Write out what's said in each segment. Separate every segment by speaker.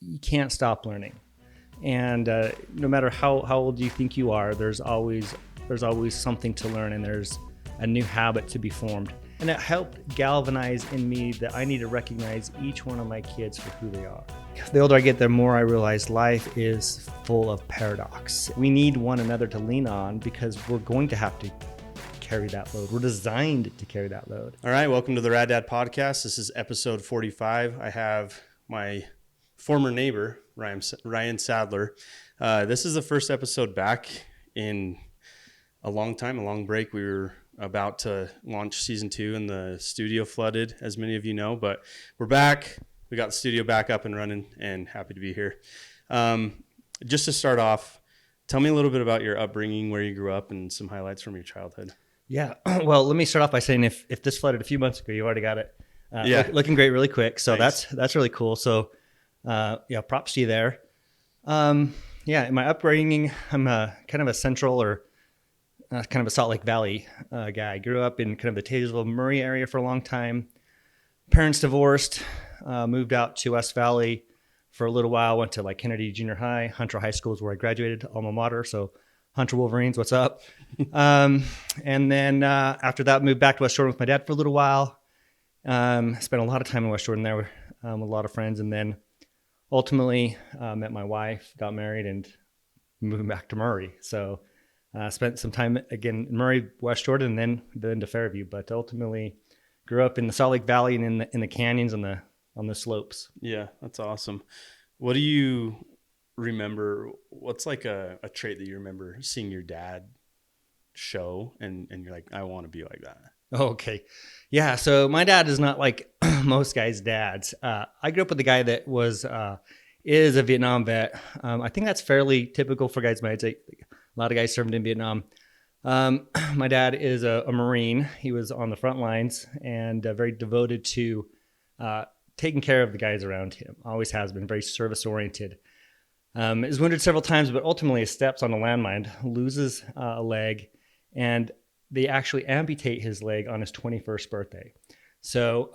Speaker 1: you can't stop learning. And no matter how old you think you are, there's always something to learn, and there's a new habit to be formed. And it helped galvanize in me that I need to recognize each one of my kids for who they are. The older I get, the more I realize life is full of paradox. We need one another to lean on because we're going to have to carry that load. We're designed to carry that load.
Speaker 2: All right, welcome to the Rad Dad Podcast. This is episode 45. I have my former neighbor, Ryan Sadler. This is the first episode back in a long time, a long break. We were about to launch season 2 and the studio flooded, as many of you know, but we're back. We got the studio back up and running and happy to be here. Just to start off, tell me a little bit about your upbringing, where you grew up, and some highlights from your childhood.
Speaker 1: Yeah. Well, let me start off by saying if this flooded a few months ago, you already got it looking great really quick. So Thanks. That's really cool. So props to you there. In my upbringing, I'm kind of a central or kind of a Salt Lake Valley guy. I grew up in kind of the Taylorsville, Murray area for a long time. Parents divorced, moved out to West Valley for a little while, went to like Kennedy Junior High. Hunter High School is where I graduated, alma mater. So Hunter Wolverines, what's up? And then after that, moved back to West Jordan with my dad for a little while. Spent a lot of time in West Jordan there with a lot of friends. And then ultimately met my wife, got married, and moved back to Murray. So spent some time again in Murray, West Jordan, and then to Fairview. But ultimately grew up in the Salt Lake Valley and in the canyons on the slopes.
Speaker 2: Yeah, that's awesome. What do you remember? What's like a trait that you remember seeing your dad show and you're like, I want to be like that?
Speaker 1: Okay. Yeah. So my dad is not like most guys' dads. I grew up with a guy that is a Vietnam vet. I think that's fairly typical for guys my age. A lot of guys served in Vietnam. My dad is a Marine. He was on the front lines and very devoted to taking care of the guys around him. Always has been, very service oriented. Is wounded several times, but ultimately steps on a landmine, loses a leg, and they actually amputate his leg on his 21st birthday. So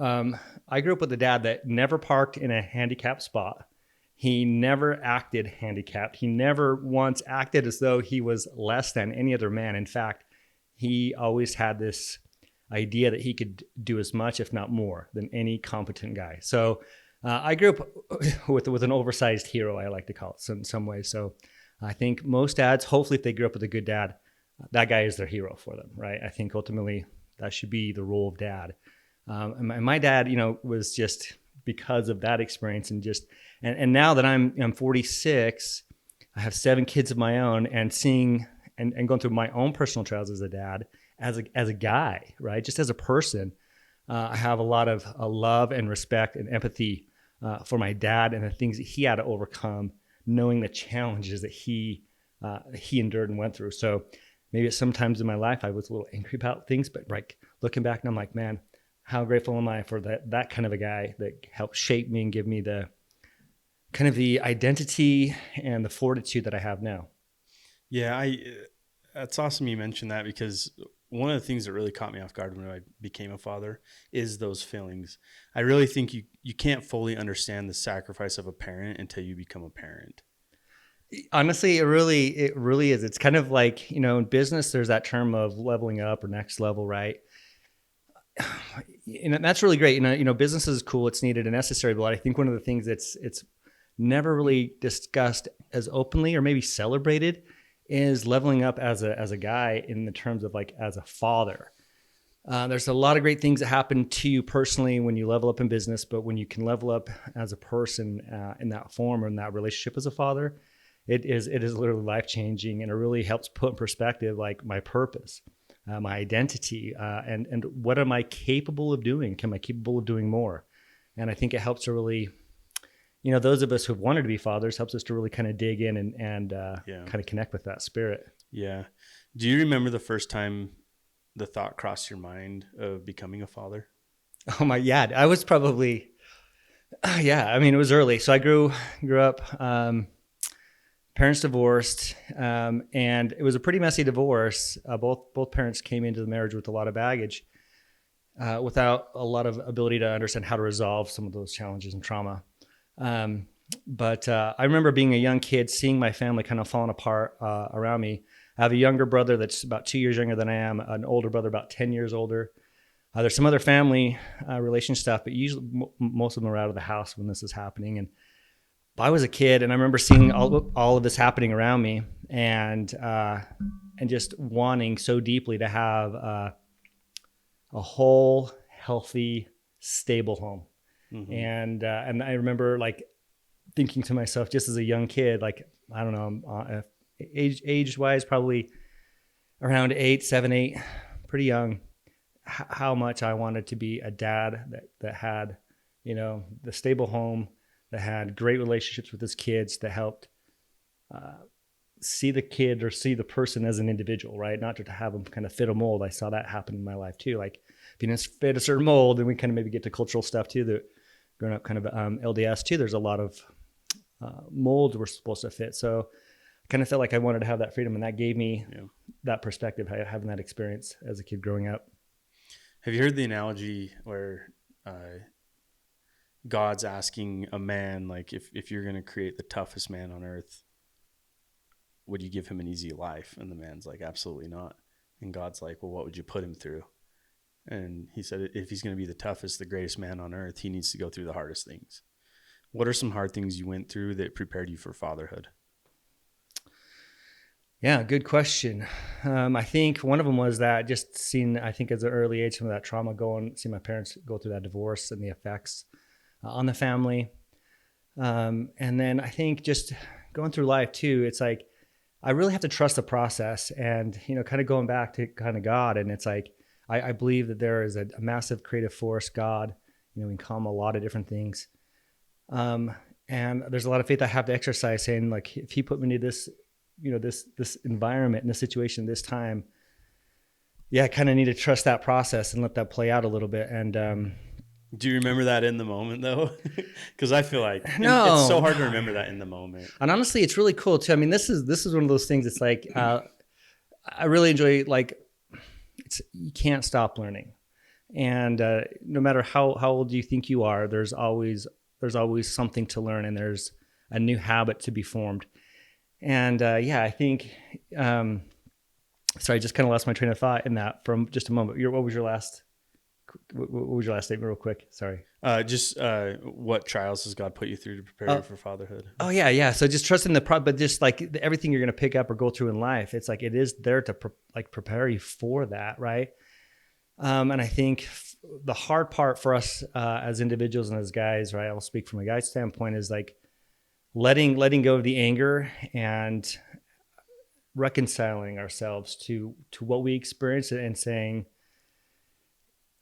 Speaker 1: I grew up with a dad that never parked in a handicapped spot. He never acted handicapped. He never once acted as though he was less than any other man. In fact, he always had this idea that he could do as much, if not more, than any competent guy. So I grew up with an oversized hero, I like to call it in some ways. So I think most dads, hopefully if they grew up with a good dad, that guy is their hero for them, right? I think ultimately that should be the role of dad. And my dad, was just because of that experience and now that I'm 46, I have 7 kids of my own, and seeing and going through my own personal trials as a dad, as a guy, right? Just as a person, I have a lot of love and respect and empathy for my dad and the things that he had to overcome, knowing the challenges that he endured and went through. So maybe sometimes in my life I was a little angry about things, but like looking back, and I'm like, man, how grateful am I for that kind of a guy that helped shape me and give me the kind of the identity and the fortitude that I have now.
Speaker 2: Yeah, that's awesome you mentioned that, because one of the things that really caught me off guard when I became a father is those feelings. I really think you can't fully understand the sacrifice of a parent until you become a parent.
Speaker 1: Honestly, it really is. It's kind of like, in business, there's that term of leveling up or next level, right? And that's really great. Business is cool. It's needed and necessary. But I think one of the things it's never really discussed as openly or maybe celebrated is leveling up as a guy in the terms of like as a father. There's a lot of great things that happen to you personally when you level up in business, but when you can level up as a person in that form or in that relationship as a father, it is literally life-changing, and it really helps put in perspective like my purpose, my identity, and what am I capable of doing? Am I capable of doing more? And I think it helps to really, those of us who've wanted to be fathers, helps us to really kind of dig in and kind of connect with that spirit.
Speaker 2: Yeah. Do you remember the first time the thought crossed your mind of becoming a father?
Speaker 1: Oh my, yeah. I was probably, it was early. So I grew up, parents divorced, and it was a pretty messy divorce. Both parents came into the marriage with a lot of baggage, without a lot of ability to understand how to resolve some of those challenges and trauma. But I remember being a young kid, seeing my family kind of falling apart around me. I have a younger brother that's about 2 years younger than I am, an older brother about 10 years older. There's some other family relation stuff, but usually most of them are out of the house when this is happening. And I was a kid, and I remember seeing all of this happening around me, and just wanting so deeply to have a whole, healthy, stable home. Mm-hmm. And I remember like thinking to myself, just as a young kid, like, I don't know, age wise, probably around 8, 7, 8, pretty young, how much I wanted to be a dad that had, the stable home, that had great relationships with his kids, that helped see the kid or see the person as an individual, right? Not to have them kind of fit a mold. I saw that happen in my life too. Like if you didn't fit a certain mold, and we kind of maybe get to cultural stuff too, that growing up kind of LDS too, there's a lot of molds we're supposed to fit. So I kind of felt like I wanted to have that freedom, and that gave me that perspective, having that experience as a kid growing up.
Speaker 2: Have you heard the analogy where God's asking a man, like, if you're going to create the toughest man on earth, would you give him an easy life? And the man's like, absolutely not. And God's like, well, what would you put him through? And he said, if he's going to be the toughest, the greatest man on earth, he needs to go through the hardest things. What are some hard things you went through that prepared you for fatherhood?
Speaker 1: Yeah, good question. I think one of them was that just seeing, I think as an early age, some of that trauma seeing my parents go through that divorce and the effects on the family. And then I think just going through life too, it's like, I really have to trust the process, and, kind of going back to kind of God. And it's like, I believe that there is a massive creative force, God, we can call him a lot of different things. And there's a lot of faith I have to exercise, saying like, if he put me into this, this environment, in this situation, this time, I kind of need to trust that process and let that play out a little bit. And,
Speaker 2: do you remember that in the moment though? Because I feel like
Speaker 1: it's
Speaker 2: so hard to remember that in the moment.
Speaker 1: And honestly, it's really cool too. I mean, this is one of those things. It's like, I really enjoy, like, you can't stop learning. And no matter how old you think you are, there's always something to learn, and there's a new habit to be formed. And I think, sorry, I just kind of lost my train of thought in that from just a moment. What was your last statement real quick? Sorry.
Speaker 2: What trials has God put you through to prepare you for fatherhood?
Speaker 1: Oh yeah. So just trusting but just like everything you're going to pick up or go through in life, it's like, it is there to prepare you for that. Right. And I think the hard part for us as individuals and as guys, right, I'll speak from a guy's standpoint, is like letting go of the anger and reconciling ourselves to what we experience, and saying,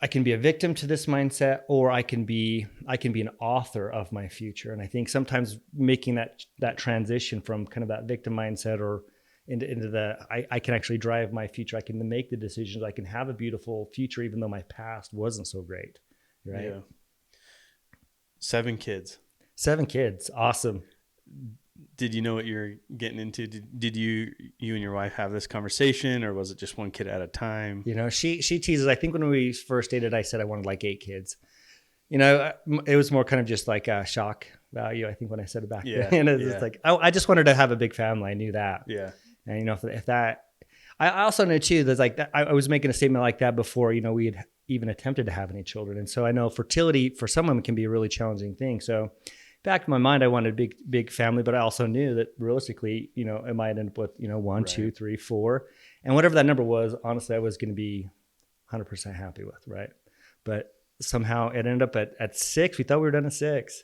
Speaker 1: I can be a victim to this mindset, or I can be an author of my future. And I think sometimes making that transition from kind of that victim mindset or into the, I can actually drive my future. I can make the decisions. I can have a beautiful future, even though my past wasn't so great. Right.
Speaker 2: Yeah. 7 kids.
Speaker 1: 7 kids. Awesome.
Speaker 2: Did you know what you're getting into? Did you and your wife have this conversation, or was it just one kid at a time?
Speaker 1: She teases. I think when we first dated, I said I wanted like 8 kids. It was more kind of just like a shock value, I think, when I said it back then. It's like, I just wanted to have a big family. I knew that.
Speaker 2: Yeah.
Speaker 1: And, if that, I also know too, that like that, I was making a statement like that before, we had even attempted to have any children. And so I know fertility for some women can be a really challenging thing. So back in my mind, I wanted a big family, but I also knew that realistically, it might end up with, 1, 2, 3, 4, and whatever that number was, honestly, I was going to be 100% happy with. Right. But somehow it ended up at 6. We thought we were done at 6.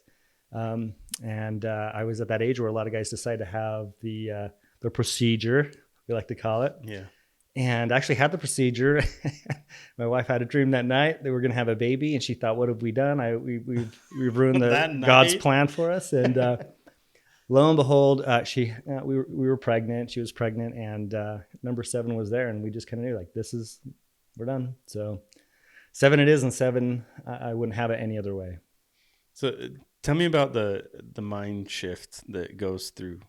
Speaker 1: And I was at that age where a lot of guys decide to have the procedure, we like to call it.
Speaker 2: Yeah.
Speaker 1: And I actually had the procedure. My wife had a dream that night they were going to have a baby, and she thought, "What have we done? We've ruined God's plan for us." And lo and behold, we were pregnant. She was pregnant, and number 7 was there, and we just kind of knew, like, we're done. So 7 it is, and 7 I wouldn't have it any other way.
Speaker 2: So tell me about the mind shift that goes through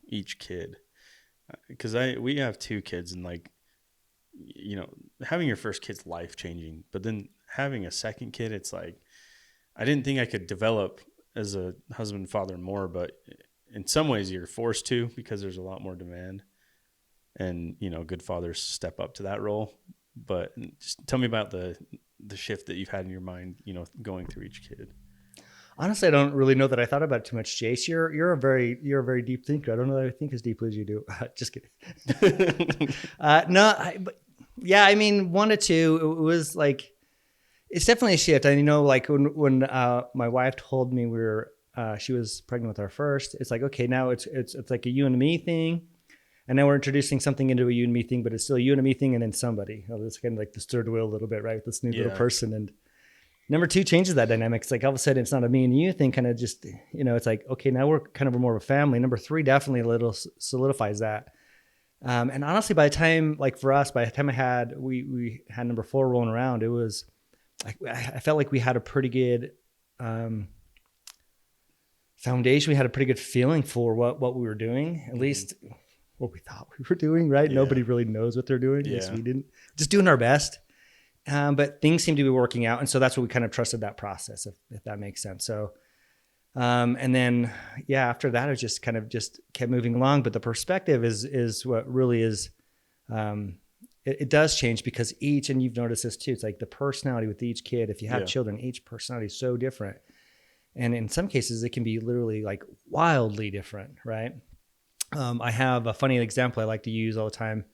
Speaker 2: each kid. Because we have 2 kids, and like, having your first kid's life changing, but then having a second kid, it's like, I didn't think I could develop as a husband and father more, but in some ways you're forced to because there's a lot more demand, and good fathers step up to that role. But just tell me about the shift that you've had in your mind, going through each kid.
Speaker 1: Honestly, I don't really know that I thought about it too much, Jace. You're a very deep thinker. I don't know that I think as deeply as you do. Just kidding. No, but yeah, I mean, 1 to 2, it was like, it's definitely a shift. And like when my wife told me she was pregnant with our first, it's like, okay, now it's like a you and me thing. And now we're introducing something into a you and me thing, but it's still a you and me thing, and then somebody. It's kind of like this third wheel a little bit, right? With this new little person. And number 2 changes that dynamic. It's like all of a sudden it's not a me and you thing, kind of just, it's like, okay, now we're kind of more of a family. Number 3 definitely a little solidifies that. And honestly, by the time, like for us, by the time we had number 4 rolling around, it was like, I felt like we had a pretty good foundation. We had a pretty good feeling for what we were doing, at least what we thought we were doing, right? Yeah. Nobody really knows what they're doing. Yeah. We didn't, just doing our best. But things seem to be working out. And so that's what we kind of trusted that process, if that makes sense. So, and then, after that, it just kind of just kept moving along. But the perspective is what really is, it does change because and you've noticed this too, it's like the personality with each kid. If you have children, each personality is so different. And in some cases, it can be literally like wildly different, right? I have a funny example I like to use all the time.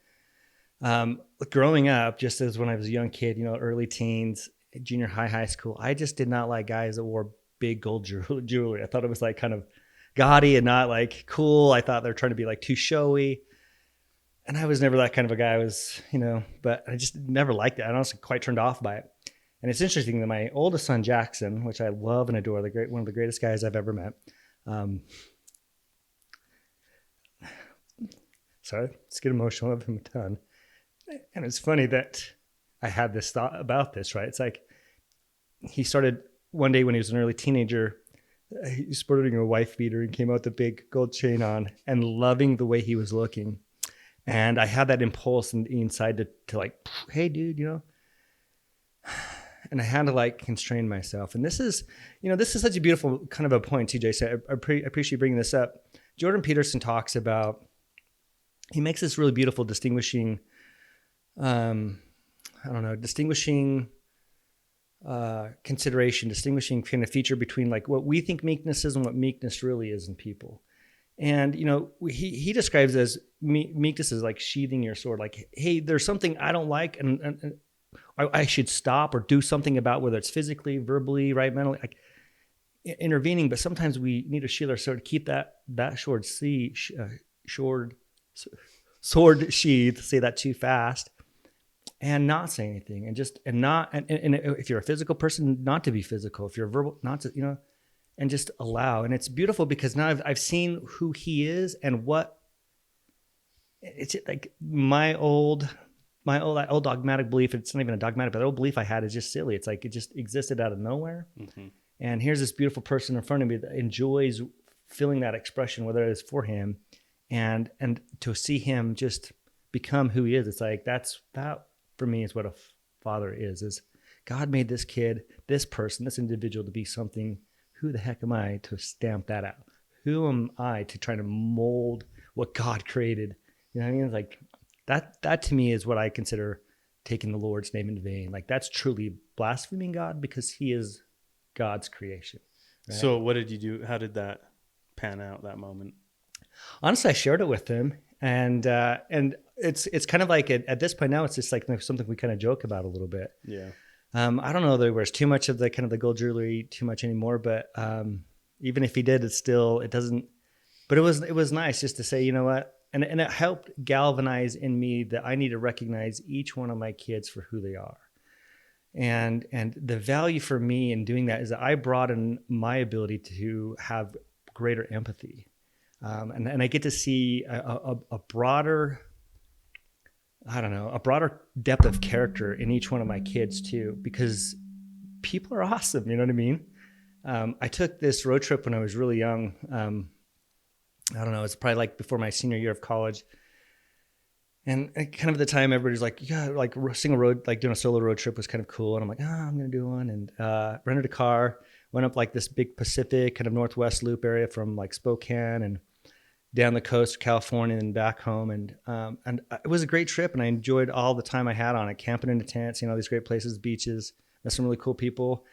Speaker 1: Growing up, just as when I was a young kid, early teens, junior high school, I just did not like guys that wore big gold jewelry. I thought it was like kind of gaudy and not like cool. I thought they were trying to be like too showy. And I was never that kind of a guy. I was, but I just never liked it. I honestly quite turned off by it. And it's interesting that my oldest son, Jackson, which I love and adore, one of the greatest guys I've ever met. Sorry, let's get emotional of him a ton. And it's funny that I had this thought about this, right? It's like he started one day when he was an early teenager, he was sporting a wife beater and came out with a big gold chain on and loving the way he was looking. And I had that impulse inside to like, hey, dude, and I had to like constrain myself. And this is such a beautiful kind of a point, TJ said. I appreciate bringing this up. Jordan Peterson talks about, he makes this really beautiful distinguishing consideration, distinguishing kind of feature between like what we think meekness is and what meekness really is in people. And, he describes as meekness is like sheathing your sword. Like, hey, there's something I don't like and I should stop or do something about, whether it's physically, verbally, right, mentally, like intervening. But sometimes we need to sheath our sword, keep that sword sheath, say that too fast, and not say anything, and if you're a physical person, not to be physical. If you're verbal, not to, and just allow. And it's beautiful because now I've seen who he is and what it's like. My old dogmatic belief, it's not even a dogmatic, but the old belief I had is just silly. It's like it just existed out of nowhere. Mm-hmm. And here's this beautiful person in front of me that enjoys feeling that expression, whether it is for him, and to see him just become who he is. It's like that for me is what a father is God made this kid, this person, this individual to be something. Who the heck am I to stamp that out? Who am I to try to mold what God created? You know what I mean? It's like that to me is what I consider taking the Lord's name in vain. Like that's truly blaspheming God because he is God's creation. Right?
Speaker 2: So what did you do? How did that pan out, that moment?
Speaker 1: Honestly, I shared it with him, and it's kind of like at this point now, it's just like something we kind of joke about a little bit.
Speaker 2: Yeah.
Speaker 1: I don't know that he wears too much of the kind of the gold jewelry too much anymore, but even if he did, it doesn't. But it was nice just to say, you know what, and it helped galvanize in me that I need to recognize each one of my kids for who they are, and the value for me in doing that is that I broaden my ability to have greater empathy, and I get to see a broader. I don't know, a broader depth of character in each one of my kids too, because people are awesome. You know what I mean? I took this road trip when I was really young. I don't know, it's probably like before my senior year of college. And kind of at the time, everybody's like, yeah, like single road, like doing a solo road trip was kind of cool. And I'm like, I'm going to do one. And rented a car, went up like this big Pacific kind of Northwest loop area from like Spokane and down the coast of California and back home. And it was a great trip, and I enjoyed all the time I had on it, camping in the tents, these great places, beaches, met some really cool people.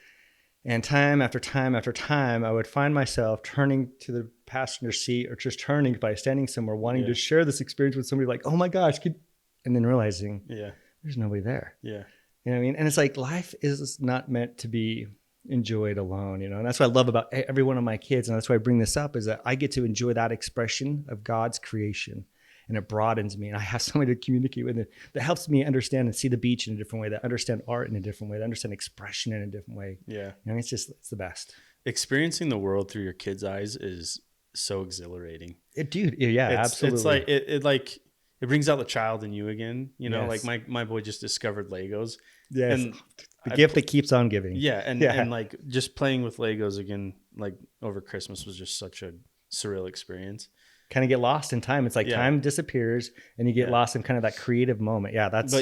Speaker 1: And time after time after time, I would find myself turning to the passenger seat or just turning by standing somewhere, wanting to share this experience with somebody like, oh my gosh, and then realizing there's nobody there.
Speaker 2: Yeah.
Speaker 1: You know what I mean? And it's like, life is not meant to be enjoyed alone, and that's what I love about every one of my kids. And that's why I bring this up, is that I get to enjoy that expression of God's creation, and it broadens me, and I have somebody to communicate with it that helps me understand and see the beach in a different way, that understand art in a different way, that understand expression in a different way.
Speaker 2: Yeah.
Speaker 1: It's the best.
Speaker 2: Experiencing the world through your kids' eyes is so exhilarating.
Speaker 1: Absolutely.
Speaker 2: It's like it brings out the child in you again. Like my boy just discovered Legos.
Speaker 1: Yes. And the gift that keeps on giving.
Speaker 2: Yeah. And like just playing with Legos again, like over Christmas, was just such a surreal experience.
Speaker 1: Kind of get lost in time. It's like time disappears and you get lost in kind of that creative moment. Yeah, that's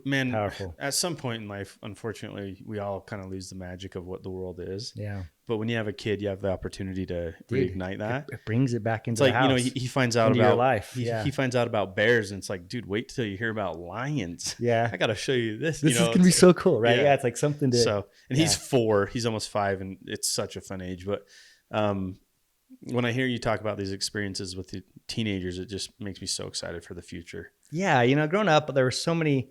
Speaker 2: man,
Speaker 1: powerful.
Speaker 2: At some point in life, unfortunately, we all kind of lose the magic of what the world is.
Speaker 1: Yeah.
Speaker 2: But when you have a kid, you have the opportunity to reignite that.
Speaker 1: It brings it back into
Speaker 2: the
Speaker 1: house.
Speaker 2: It's like, he finds out about
Speaker 1: your life.
Speaker 2: He finds out about bears, and it's like, dude, wait till you hear about lions.
Speaker 1: Yeah.
Speaker 2: I got to show you this.
Speaker 1: This is going to be so cool, right? Yeah. It's like something to.
Speaker 2: And he's 4, he's almost 5, and it's such a fun age. But, when I hear you talk about these experiences with the teenagers, it just makes me so excited for the future.
Speaker 1: Yeah. Growing up, there were so many,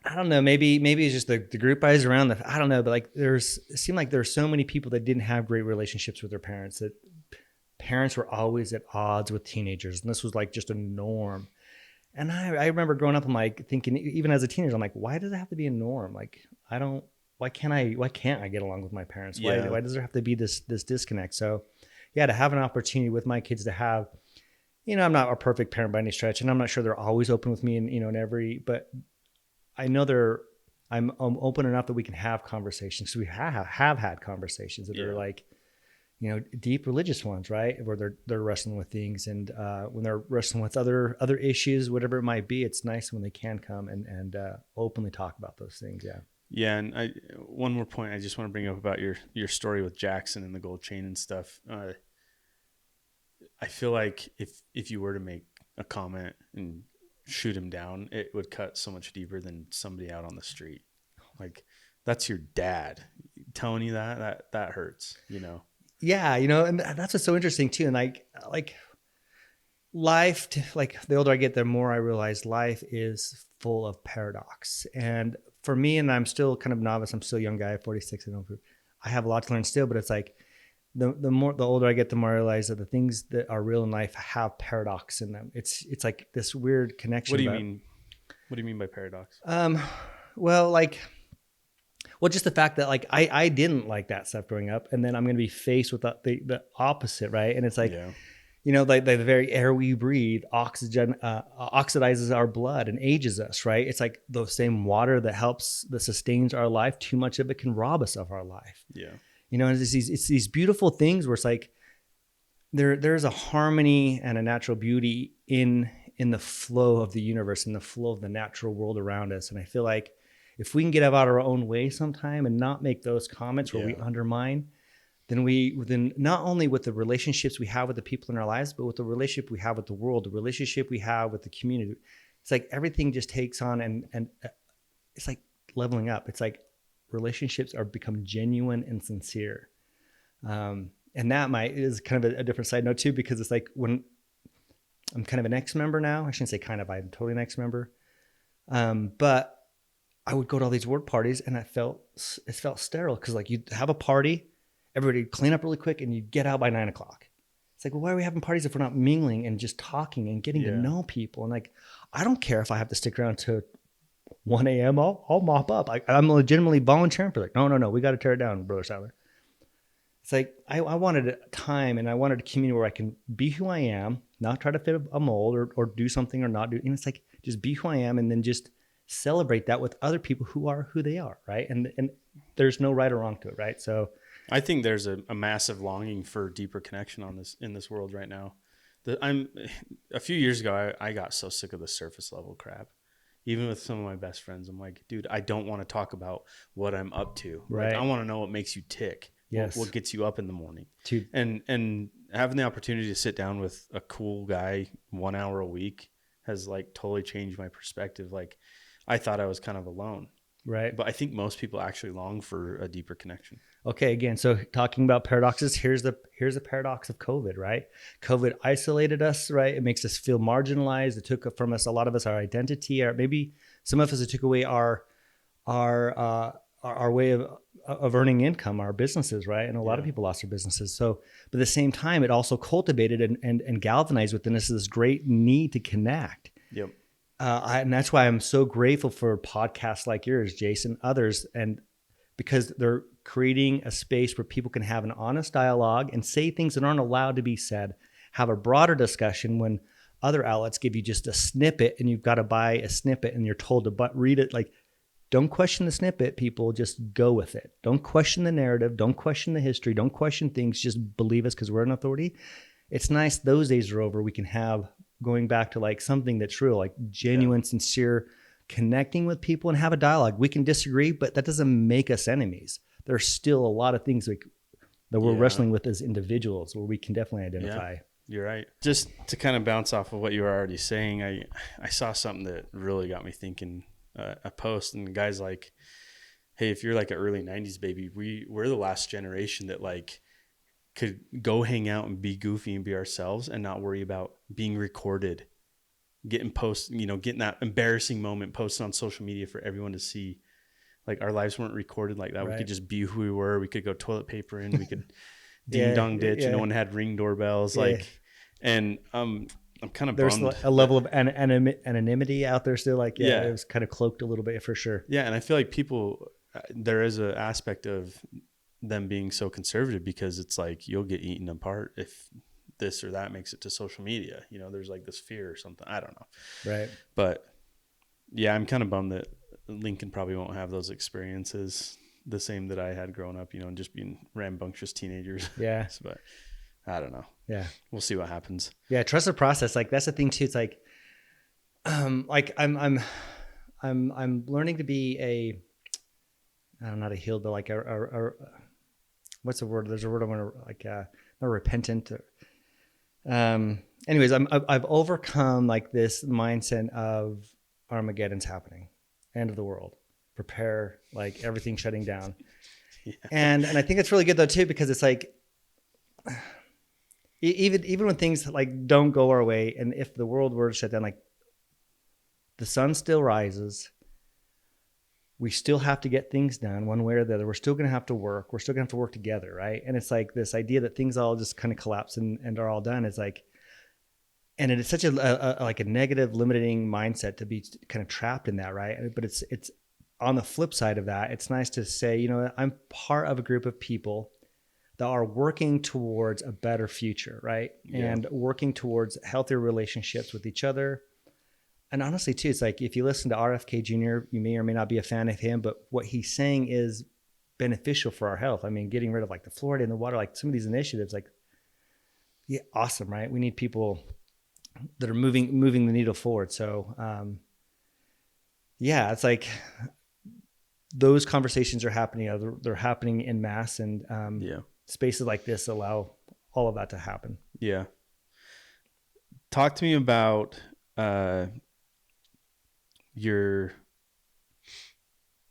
Speaker 1: I don't know, maybe it's just the group I was around, I don't know, but like it seemed like there were so many people that didn't have great relationships with their parents, that parents were always at odds with teenagers. And this was like just a norm. And I remember growing up, I'm like thinking, even as a teenager, I'm like, why does it have to be a norm? Like, why can't I get along with my parents? Why does there have to be this disconnect? So to have an opportunity with my kids to have, I'm not a perfect parent by any stretch, and I'm not sure they're always open with me but I know I'm open enough that we can have conversations. So we have had conversations that are like, deep religious ones, right? Where they're wrestling with things, and when they're wrestling with other issues, whatever it might be, it's nice when they can come and openly talk about those things. Yeah.
Speaker 2: Yeah, and one more point I just want to bring up about your story with Jackson and the gold chain and stuff. I feel like if you were to make a comment and shoot him down, it would cut so much deeper than somebody out on the street. Like, that's your dad telling you that hurts,
Speaker 1: Yeah, and that's what's so interesting too. And like life, like the older I get, the more I realize life is full of paradox. And for me, and I'm still kind of novice, I'm still a young guy, 46, I have a lot to learn still, but it's like the older I get, the more I realize that the things that are real in life have paradox in them. It's like this weird connection.
Speaker 2: What do you mean? What do you mean by paradox?
Speaker 1: Well, just the fact that like I didn't like that stuff growing up, and then I'm going to be faced with the opposite, right? And it's like, like the very air we breathe oxidizes our blood and ages us, right? It's like the same water that sustains our life. Too much of it can rob us of our life.
Speaker 2: Yeah.
Speaker 1: It's these beautiful things where it's like there's a harmony and a natural beauty in the flow of the universe, in the flow of the natural world around us. And I feel like if we can get out of our own way sometime and not make those comments where we undermine, then not only with the relationships we have with the people in our lives, but with the relationship we have with the world, the relationship we have with the community, it's like everything just takes on and it's like leveling up. It's like relationships become genuine and sincere. And that is kind of a different side note too, because it's like when I'm kind of an ex-member now, I shouldn't say kind of, I'm totally an ex-member. But I would go to all these work parties and it felt sterile, because like you'd have a party, everybody would clean up really quick, and you'd get out by 9:00. It's like, well, why are we having parties if we're not mingling and just talking and getting to know people? And like, I don't care if I have to stick around to 1 a.m. I'll mop up. I'm legitimately volunteering for like, no, we got to tear it down, Brother Sadler. It's like, I wanted a time and I wanted a community where I can be who I am, not try to fit a mold or do something or not do. And it's like, just be who I am, and then just celebrate that with other people who are who they are, right? And there's no right or wrong to it, right? So
Speaker 2: I think there's a massive longing for deeper connection in this world right now. A few years ago, I got so sick of the surface level crap. Even with some of my best friends, I'm like, dude, I don't want to talk about what I'm up to.
Speaker 1: Right.
Speaker 2: Like, I want to know what makes you tick.
Speaker 1: Yes.
Speaker 2: What gets you up in the morning.
Speaker 1: To
Speaker 2: And having the opportunity to sit down with a cool guy 1 hour a week has like totally changed my perspective. Like, I thought I was kind of alone.
Speaker 1: right.
Speaker 2: But I think most people actually long for a deeper connection.
Speaker 1: Okay, again, so talking about paradoxes, here's the paradox of COVID, right? COVID isolated us, right? It makes us feel marginalized. It took from us, a lot of us, our identity, or maybe some of us, it took away our way of earning income, our businesses, right? And a lot of people lost their businesses. So, but at the same time, it also cultivated and galvanized within us this great need to connect.
Speaker 2: Yep.
Speaker 1: And that's why I'm so grateful for podcasts like yours, Jason, others, and because they're creating a space where people can have an honest dialogue and say things that aren't allowed to be said, have a broader discussion when other outlets give you just a snippet and you've got to buy a snippet and you're told to read it. Like, don't question the snippet, people, just go with it. Don't question the narrative. Don't question the history. Don't question things. Just believe us because we're an authority. It's nice. Those days are over. We can have going back to like something that's real, like genuine, sincere, connecting with people and have a dialogue. We can disagree, but that doesn't make us enemies. There's still a lot of things that we're wrestling with as individuals where we can definitely identify.
Speaker 2: Yeah, you're right. Just to kind of bounce off of what you were already saying, I saw something that really got me thinking, a post, and the guy's like, hey, if you're like an early 90s baby, we're the last generation that like could go hang out and be goofy and be ourselves and not worry about being recorded, getting that embarrassing moment posted on social media for everyone to see. Like, our lives weren't recorded like that. Right. We could just be who we were. We could go toilet paper in. We could ding dong ditch. No one had ring doorbells. Yeah. Like, and I'm kind of
Speaker 1: there's
Speaker 2: bummed.
Speaker 1: a level of anonymity out there still. Like, it was kind of cloaked a little bit for sure.
Speaker 2: Yeah, and I feel like people, there is an aspect of them being so conservative because it's like you'll get eaten apart if this or that makes it to social media. There's like this fear or something. I don't know.
Speaker 1: Right.
Speaker 2: But yeah, I'm kind of bummed that Lincoln probably won't have those experiences the same that I had growing up, and just being rambunctious teenagers.
Speaker 1: Yeah.
Speaker 2: But I don't know.
Speaker 1: Yeah.
Speaker 2: We'll see what happens.
Speaker 1: Yeah. Trust the process. Like, that's the thing too. It's like I'm learning to be I'm not a healed, but like what's the word? There's a word I want to like, not repentant. Anyways, I've overcome like this mindset of Armageddon's happening. End of the world, prepare, like everything shutting down. Yeah. And I think it's really good though too, because it's like even when things like don't go our way, and if the world were to shut down, like the sun still rises, we still have to get things done one way or the other. We're still going to have to work. We're still going to have to work together, right? And it's like this idea that things all just kind of collapse and are all done. It's like, and it's such a like a negative, limiting mindset to be kind of trapped in that, right? But it's on the flip side of that, it's nice to say, I'm part of a group of people that are working towards a better future, right? Yeah. And working towards healthier relationships with each other. And honestly, too, it's like if you listen to RFK Jr., you may or may not be a fan of him, but what he's saying is beneficial for our health. I mean, getting rid of like the fluoride in the water, like some of these initiatives, like, yeah, awesome, right? We need people that are moving the needle forward. So, yeah, it's like those conversations are happening. They're happening in mass, and spaces like this allow all of that to happen.
Speaker 2: Yeah. Talk to me about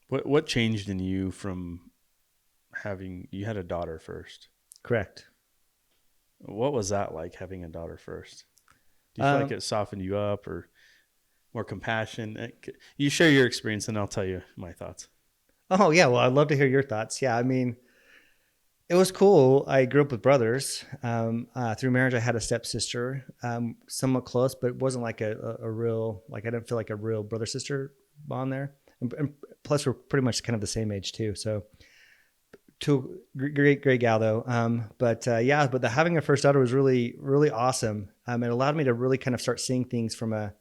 Speaker 2: what changed in you from you had a daughter first.
Speaker 1: Correct.
Speaker 2: What was that like, having a daughter first? Do you feel like it softened you up, or more compassion? You share your experience and I'll tell you my thoughts.
Speaker 1: Oh yeah. Well, I'd love to hear your thoughts. Yeah. I mean, it was cool. I grew up with brothers. Through marriage, I had a stepsister, somewhat close, but it wasn't like a real, like, I didn't feel like a real brother-sister bond there. And plus we're pretty much kind of the same age too. So great gal though. But having a first daughter was really, really awesome. It allowed me to really kind of start seeing things from a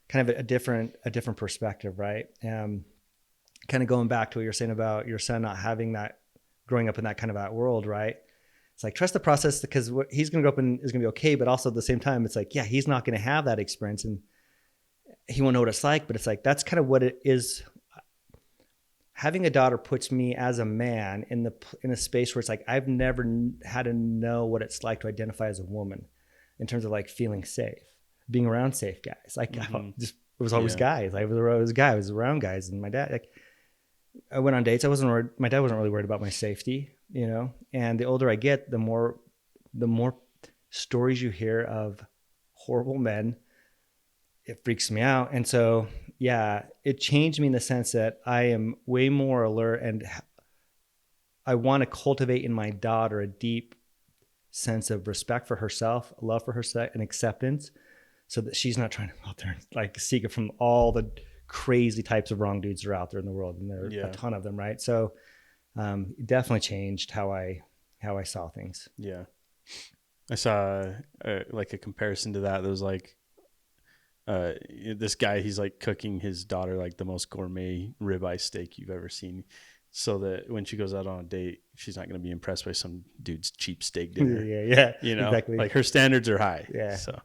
Speaker 1: kind of a different perspective, right? Kind of going back to what you're saying about your son not having that, growing up in that kind of that world, right? It's like, trust the process, because what he's going to grow up in is going to be okay. But also at the same time, it's like, yeah, he's not going to have that experience. he won't know what it's like, but it's like, that's kind of what it is. Having a daughter puts me as a man in a space where it's like, I've never had to know what it's like to identify as a woman in terms of like feeling safe, being around safe guys. Like it was always guys. I was always a guy. I was around guys, and my dad, like, I went on dates. I wasn't worried. My dad wasn't really worried about my safety, you know. And the older I get, the more stories you hear of horrible men, it freaks me out. And so, yeah, it changed me in the sense that I am way more alert, and I want to cultivate in my daughter a deep sense of respect for herself, love for herself, and acceptance, so that she's not trying to go out there and like seek it from all the crazy types of wrong dudes that are out there in the world, and there are a ton of them, right? So it definitely changed how I saw things.
Speaker 2: Yeah, I saw like a comparison to that. There was like this guy, he's like cooking his daughter like the most gourmet ribeye steak you've ever seen, so that when she goes out on a date, she's not going to be impressed by some dude's cheap steak dinner.
Speaker 1: Yeah,
Speaker 2: you know,
Speaker 1: exactly.
Speaker 2: Like her standards are high.
Speaker 1: Yeah,
Speaker 2: so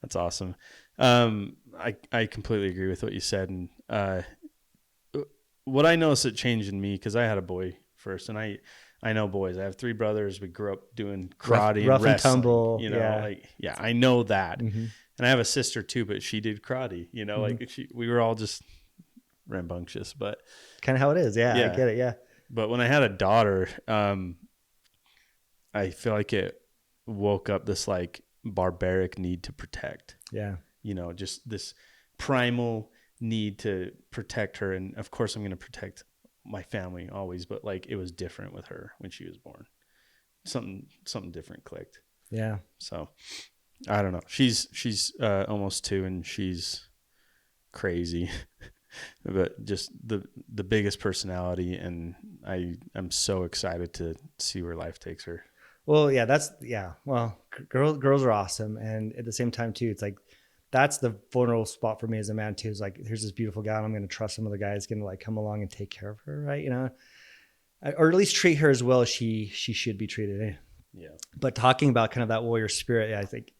Speaker 2: that's awesome. I completely agree with what you said, and what I noticed it changed in me, because I had a boy first, and I know boys. I have 3 brothers. We grew up doing karate,
Speaker 1: rough
Speaker 2: and
Speaker 1: and tumble.
Speaker 2: You know, I know that.
Speaker 1: Mm-hmm.
Speaker 2: And I have a sister too, but she did karate. You know, like we were all just rambunctious, but
Speaker 1: kind of how it is. Yeah, I get it. Yeah.
Speaker 2: But when I had a daughter, I feel like it woke up this like barbaric need to protect.
Speaker 1: Yeah.
Speaker 2: You know, just this primal need to protect her. And of course I'm going to protect my family always, but like it was different with her when she was born. Something different clicked.
Speaker 1: Yeah.
Speaker 2: So I don't know. She's almost 2, and she's crazy, but just the biggest personality. And I'm so excited to see where life takes her.
Speaker 1: Well, yeah, Well, girls are awesome. And at the same time too, it's like, that's the vulnerable spot for me as a man too. Is like, here's this beautiful guy, and I'm going to trust some other guy is going to like come along and take care of her. Right. You know, or at least treat her as well as she should be treated.
Speaker 2: Yeah.
Speaker 1: But talking about kind of that warrior spirit, yeah, I think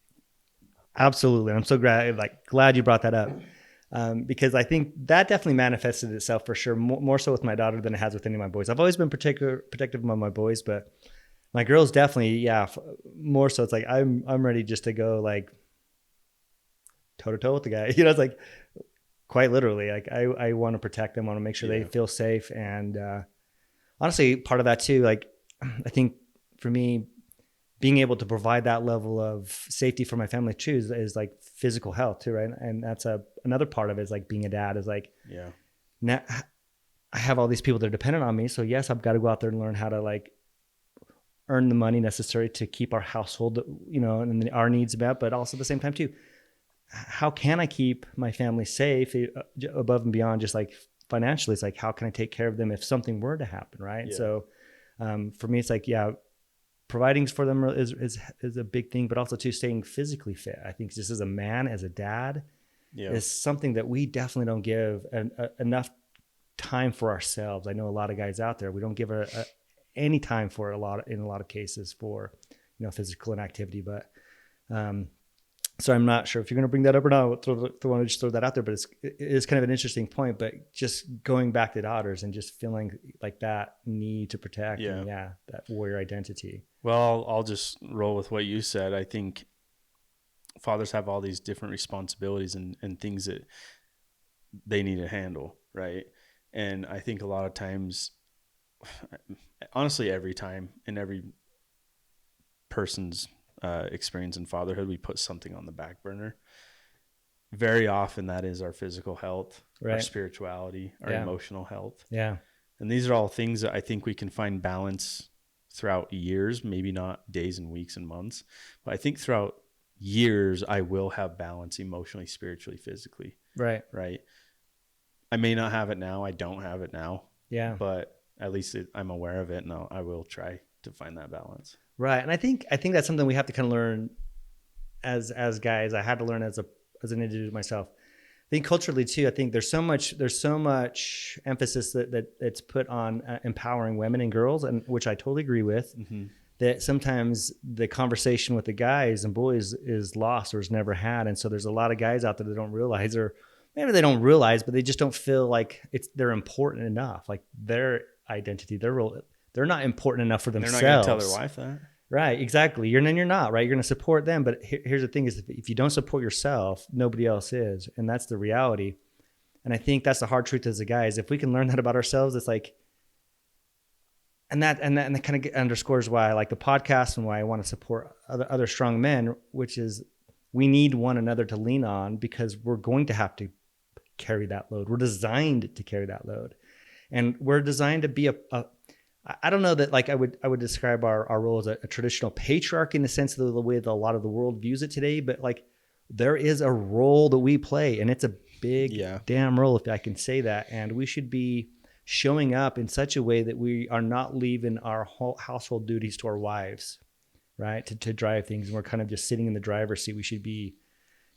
Speaker 1: absolutely. I'm so glad you brought that up. Because I think that definitely manifested itself for sure, more so with my daughter than it has with any of my boys. I've always been protective of my boys, but my girls definitely, more so. It's like I'm ready just to go like toe to toe with the guy. You know, it's like quite literally. Like I want to protect them, want to make sure they feel safe, and honestly, part of that too. Like I think for me, being able to provide that level of safety for my family too is like physical health too, right? And that's another part of it is like being a dad is like, now I have all these people that are dependent on me. So yes, I've got to go out there and learn how to like earn the money necessary to keep our household, you know, and our needs met, but also at the same time too, how can I keep my family safe above and beyond just like financially? It's like, how can I take care of them if something were to happen, right? Yeah. So for me, it's like, providing for them is a big thing, but also too staying physically fit. I think just as a man, as a dad, is something that we definitely don't give enough time for ourselves. I know a lot of guys out there, we don't give any time for in a lot of cases for, you know, physical inactivity. But so I'm not sure if you're going to bring that up or not. I want to just throw that out there, but it is kind of an interesting point. But just going back to daughters and just feeling like that need to protect, and that warrior identity.
Speaker 2: Well, I'll just roll with what you said. I think fathers have all these different responsibilities and things that they need to handle, right? And I think a lot of times, honestly, every time in every person's experience in fatherhood, we put something on the back burner. Very often that is our physical health, our spirituality, our emotional health.
Speaker 1: Yeah.
Speaker 2: And these are all things that I think we can find balance throughout years, maybe not days and weeks and months, but I think throughout years, I will have balance emotionally, spiritually, physically.
Speaker 1: Right.
Speaker 2: I may not have it now. I don't have it now.
Speaker 1: Yeah.
Speaker 2: But at least I'm aware of it, and I will try to find that balance. Right.
Speaker 1: And I think that's something we have to kind of learn as guys. I had to learn as an individual myself. I think culturally too, I think there's so much emphasis that it's put on empowering women and girls, and which I totally agree with. Mm-hmm. That sometimes the conversation with the guys and boys is lost or is never had. And so there's a lot of guys out there that don't realize, or maybe they don't realize, but they just don't feel like they're important enough. Like their identity, their role, they're not important enough for themselves.
Speaker 2: They're not going to tell their wife that.
Speaker 1: Right, exactly. You're not, right? You're going to support them. But here's the thing is if you don't support yourself, nobody else is. And that's the reality. And I think that's the hard truth as a guy is if we can learn that about ourselves, it's like, and that kind of underscores why I like the podcast and why I want to support other strong men, which is we need one another to lean on because we're going to have to carry that load. We're designed to carry that load. And we're designed to be I don't know that like I would describe our role as a traditional patriarch in the sense of the way that a lot of the world views it today, but like there is a role that we play and it's a big damn role if I can say that. And we should be showing up in such a way that we are not leaving our whole household duties to our wives, right? To drive things. And we're kind of just sitting in the driver's seat. We should be,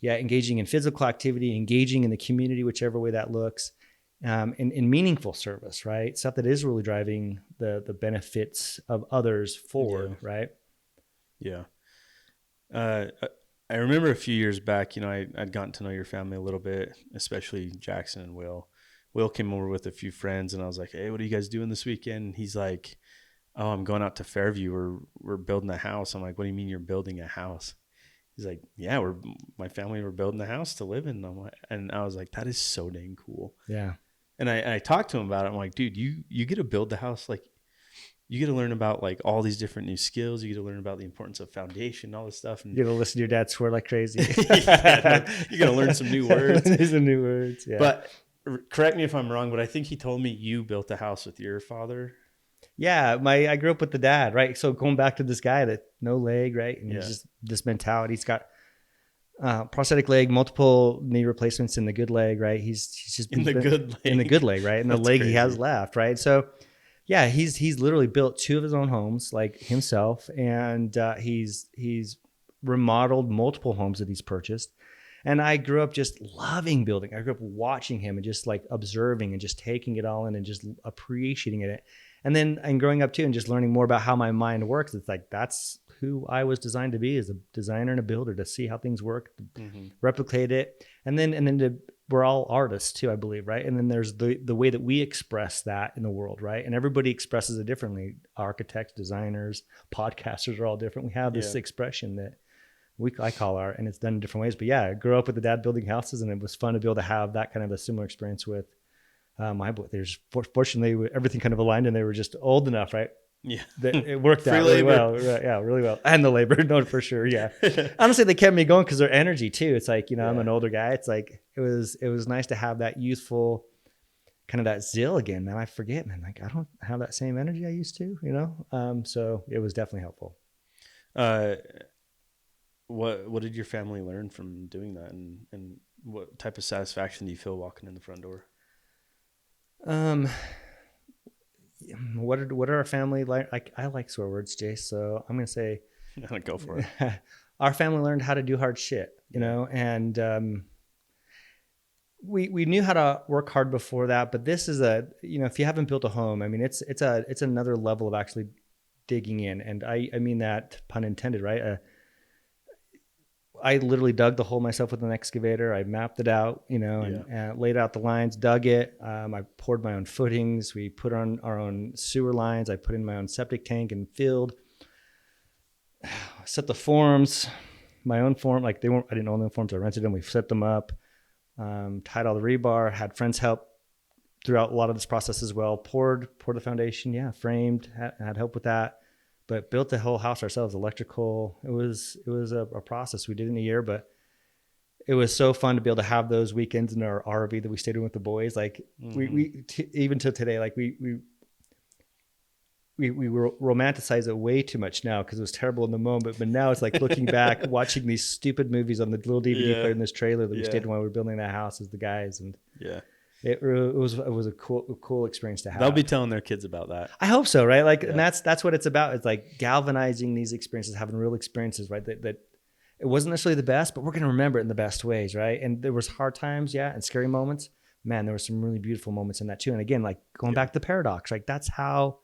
Speaker 1: engaging in physical activity, engaging in the community, whichever way that looks, in meaningful service, right? Stuff that is really driving the benefits of others forward, right?
Speaker 2: Yeah. I remember a few years back, I'd gotten to know your family a little bit, especially Jackson and Will. Will came over with a few friends and I was like, hey, what are you guys doing this weekend? And he's like, oh, I'm going out to Fairview. We're building a house. I'm like, what do you mean you're building a house? He's like, yeah, my family, we're building a house to live in. And I was like, that is so dang cool.
Speaker 1: Yeah.
Speaker 2: And I talked to him about it. I'm like, dude, you get to build the house. Like you get to learn about like all these different new skills. You get to learn about the importance of foundation, all this stuff. And
Speaker 1: you get to listen to your dad swear like crazy.
Speaker 2: You're going to learn some new words.
Speaker 1: Some new words. Yeah.
Speaker 2: But correct me if I'm wrong, but I think he told me you built a house with your father.
Speaker 1: Yeah, I grew up with the dad, right? So going back to this guy that no leg, right? And he's just this mentality. He's got prosthetic leg, multiple knee replacements in the good leg, right? He's just
Speaker 2: in the good leg,
Speaker 1: right? And the leg crazy. He has left, right? So yeah, he's literally built 2 of his own homes, like himself, and he's remodeled multiple homes that he's purchased. And I grew up just loving building. I grew up watching him and just like observing and just taking it all in and just appreciating it. And then and growing up too and just learning more about how my mind works. It's like that's who I was designed to be as a designer and a builder, to see how things work, to replicate it. And then we're all artists too, I believe, right? And then there's the way that we express that in the world, right? And everybody expresses it differently. Architects, designers, podcasters are all different. We have this expression that I call art, and it's done in different ways. But yeah, I grew up with the dad building houses, and it was fun to be able to have that kind of a similar experience with my boy. Fortunately, everything kind of aligned, and they were just old enough, right?
Speaker 2: Yeah,
Speaker 1: that it worked out really well. Right, yeah, really well, and the labor, no, for sure. Yeah, honestly, they kept me going because their energy too. It's like I'm an older guy. It's like it was nice to have that youthful kind of that zeal again, man. I forget, man. Like I don't have that same energy I used to, So it was definitely helpful.
Speaker 2: What did your family learn from doing that, and what type of satisfaction do you feel walking in the front door?
Speaker 1: What are our family like? I like swear words, Jay. So I'm gonna say,
Speaker 2: go for it.
Speaker 1: Our family learned how to do hard shit, and we knew how to work hard before that. But this is if you haven't built a home, I mean, it's another level of actually digging in, and I mean that pun intended, right? I literally dug the hole myself with an excavator. I mapped it out, and laid out the lines, dug it. I poured my own footings. We put on our own sewer lines. I put in my own septic tank and filled. Set the forms, my own form. Like I didn't own the forms. I rented them. We set them up, tied all the rebar, had friends help throughout a lot of this process as well. Poured the foundation. Yeah. Framed, had help with that. But built the whole house ourselves, electrical. It was a process. We did it in a year, but it was so fun to be able to have those weekends in our RV that we stayed in with the boys. Like we even till today, like we romanticize it way too much now because it was terrible in the moment. But now it's like looking back, watching these stupid movies on the little DVD player in this trailer that we stayed in while we were building that house as the guys. And it was a cool experience to have.
Speaker 2: They'll be telling their kids about that.
Speaker 1: I hope so, right? Like, and that's what it's about. It's like galvanizing these experiences, having real experiences, right? That it wasn't necessarily the best, but we're going to remember it in the best ways, right? And there was hard times, and scary moments. Man, there were some really beautiful moments in that too. And again, like going back to the paradox, like that's how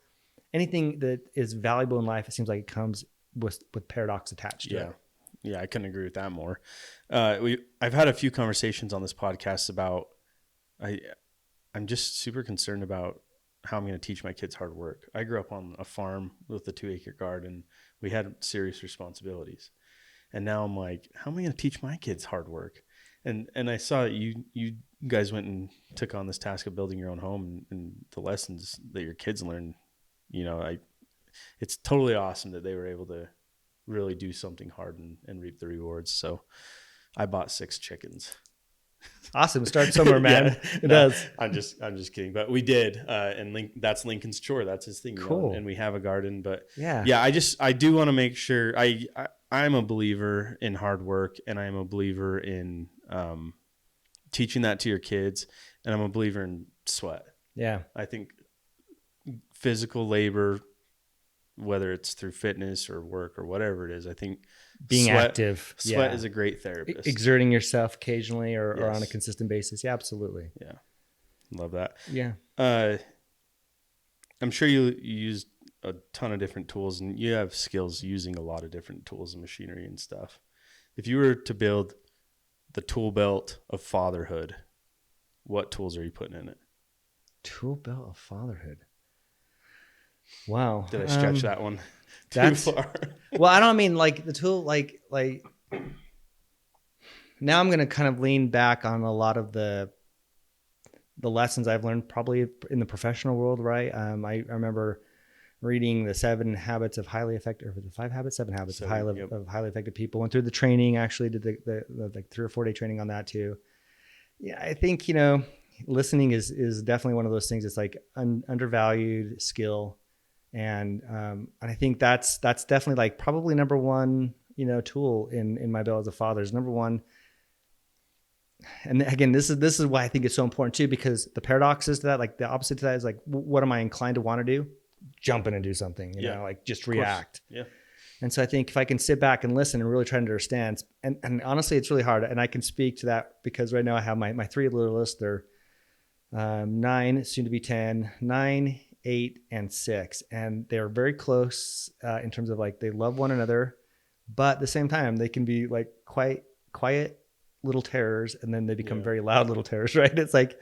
Speaker 1: anything that is valuable in life, it seems like it comes with paradox attached to it.
Speaker 2: Yeah, I couldn't agree with that more. I've had a few conversations on this podcast about I'm just super concerned about how I'm going to teach my kids hard work. I grew up on a farm with a 2-acre garden. We had serious responsibilities. And now I'm like, how am I going to teach my kids hard work? And I saw you guys went and took on this task of building your own home, and the lessons that your kids learn, it's totally awesome that they were able to really do something hard and reap the rewards. So I bought 6 chickens.
Speaker 1: Awesome. Start somewhere, man.
Speaker 2: Yeah,
Speaker 1: It does.
Speaker 2: I'm just kidding, but we did. And that's Lincoln's chore. That's his thing.
Speaker 1: Cool.
Speaker 2: And we have a garden, but
Speaker 1: yeah,
Speaker 2: I do want to make sure I'm a believer in hard work, and I'm a believer in teaching that to your kids. And I'm a believer in sweat.
Speaker 1: Yeah.
Speaker 2: I think physical labor, whether it's through fitness or work or whatever it is, I think
Speaker 1: being active,
Speaker 2: sweat is a great therapist.
Speaker 1: Exerting yourself occasionally or
Speaker 2: Yes.
Speaker 1: on a consistent basis. Yeah, absolutely.
Speaker 2: Yeah. Love that.
Speaker 1: Yeah.
Speaker 2: I'm sure you used a ton of different tools, and you have skills using a lot of different tools and machinery and stuff. If you were to build the tool belt of fatherhood, what tools are you putting in it?
Speaker 1: Tool belt of fatherhood. Wow.
Speaker 2: Did I stretch that one too
Speaker 1: that's
Speaker 2: far?
Speaker 1: Well, I don't mean like the tool, like now I'm going to kind of lean back on a lot of the lessons I've learned probably in the professional world. Right. I remember reading the 7 habits of highly effective, or the 5 habits, 7 habits of highly effective people. Went through the training, actually did the like 3 or 4 day training on that too. Yeah. I think, listening is definitely one of those things. It's like undervalued skill. And I think that's definitely like probably number one, tool in my belt as a father is number one. And again, this is why I think it's so important too, because the paradox is to that, like the opposite to that is like, what am I inclined to want to do? Jump in and do something, like just react.
Speaker 2: Yeah.
Speaker 1: And so I think if I can sit back and listen and really try to understand, and honestly, it's really hard. And I can speak to that because right now I have my 3 littlest. They're 9, soon to be 10, 9, 8, and 6. And they're very close in terms of like, they love one another, but at the same time, they can be like quite quiet little terrors. And then they become very loud little terrors, right? It's like,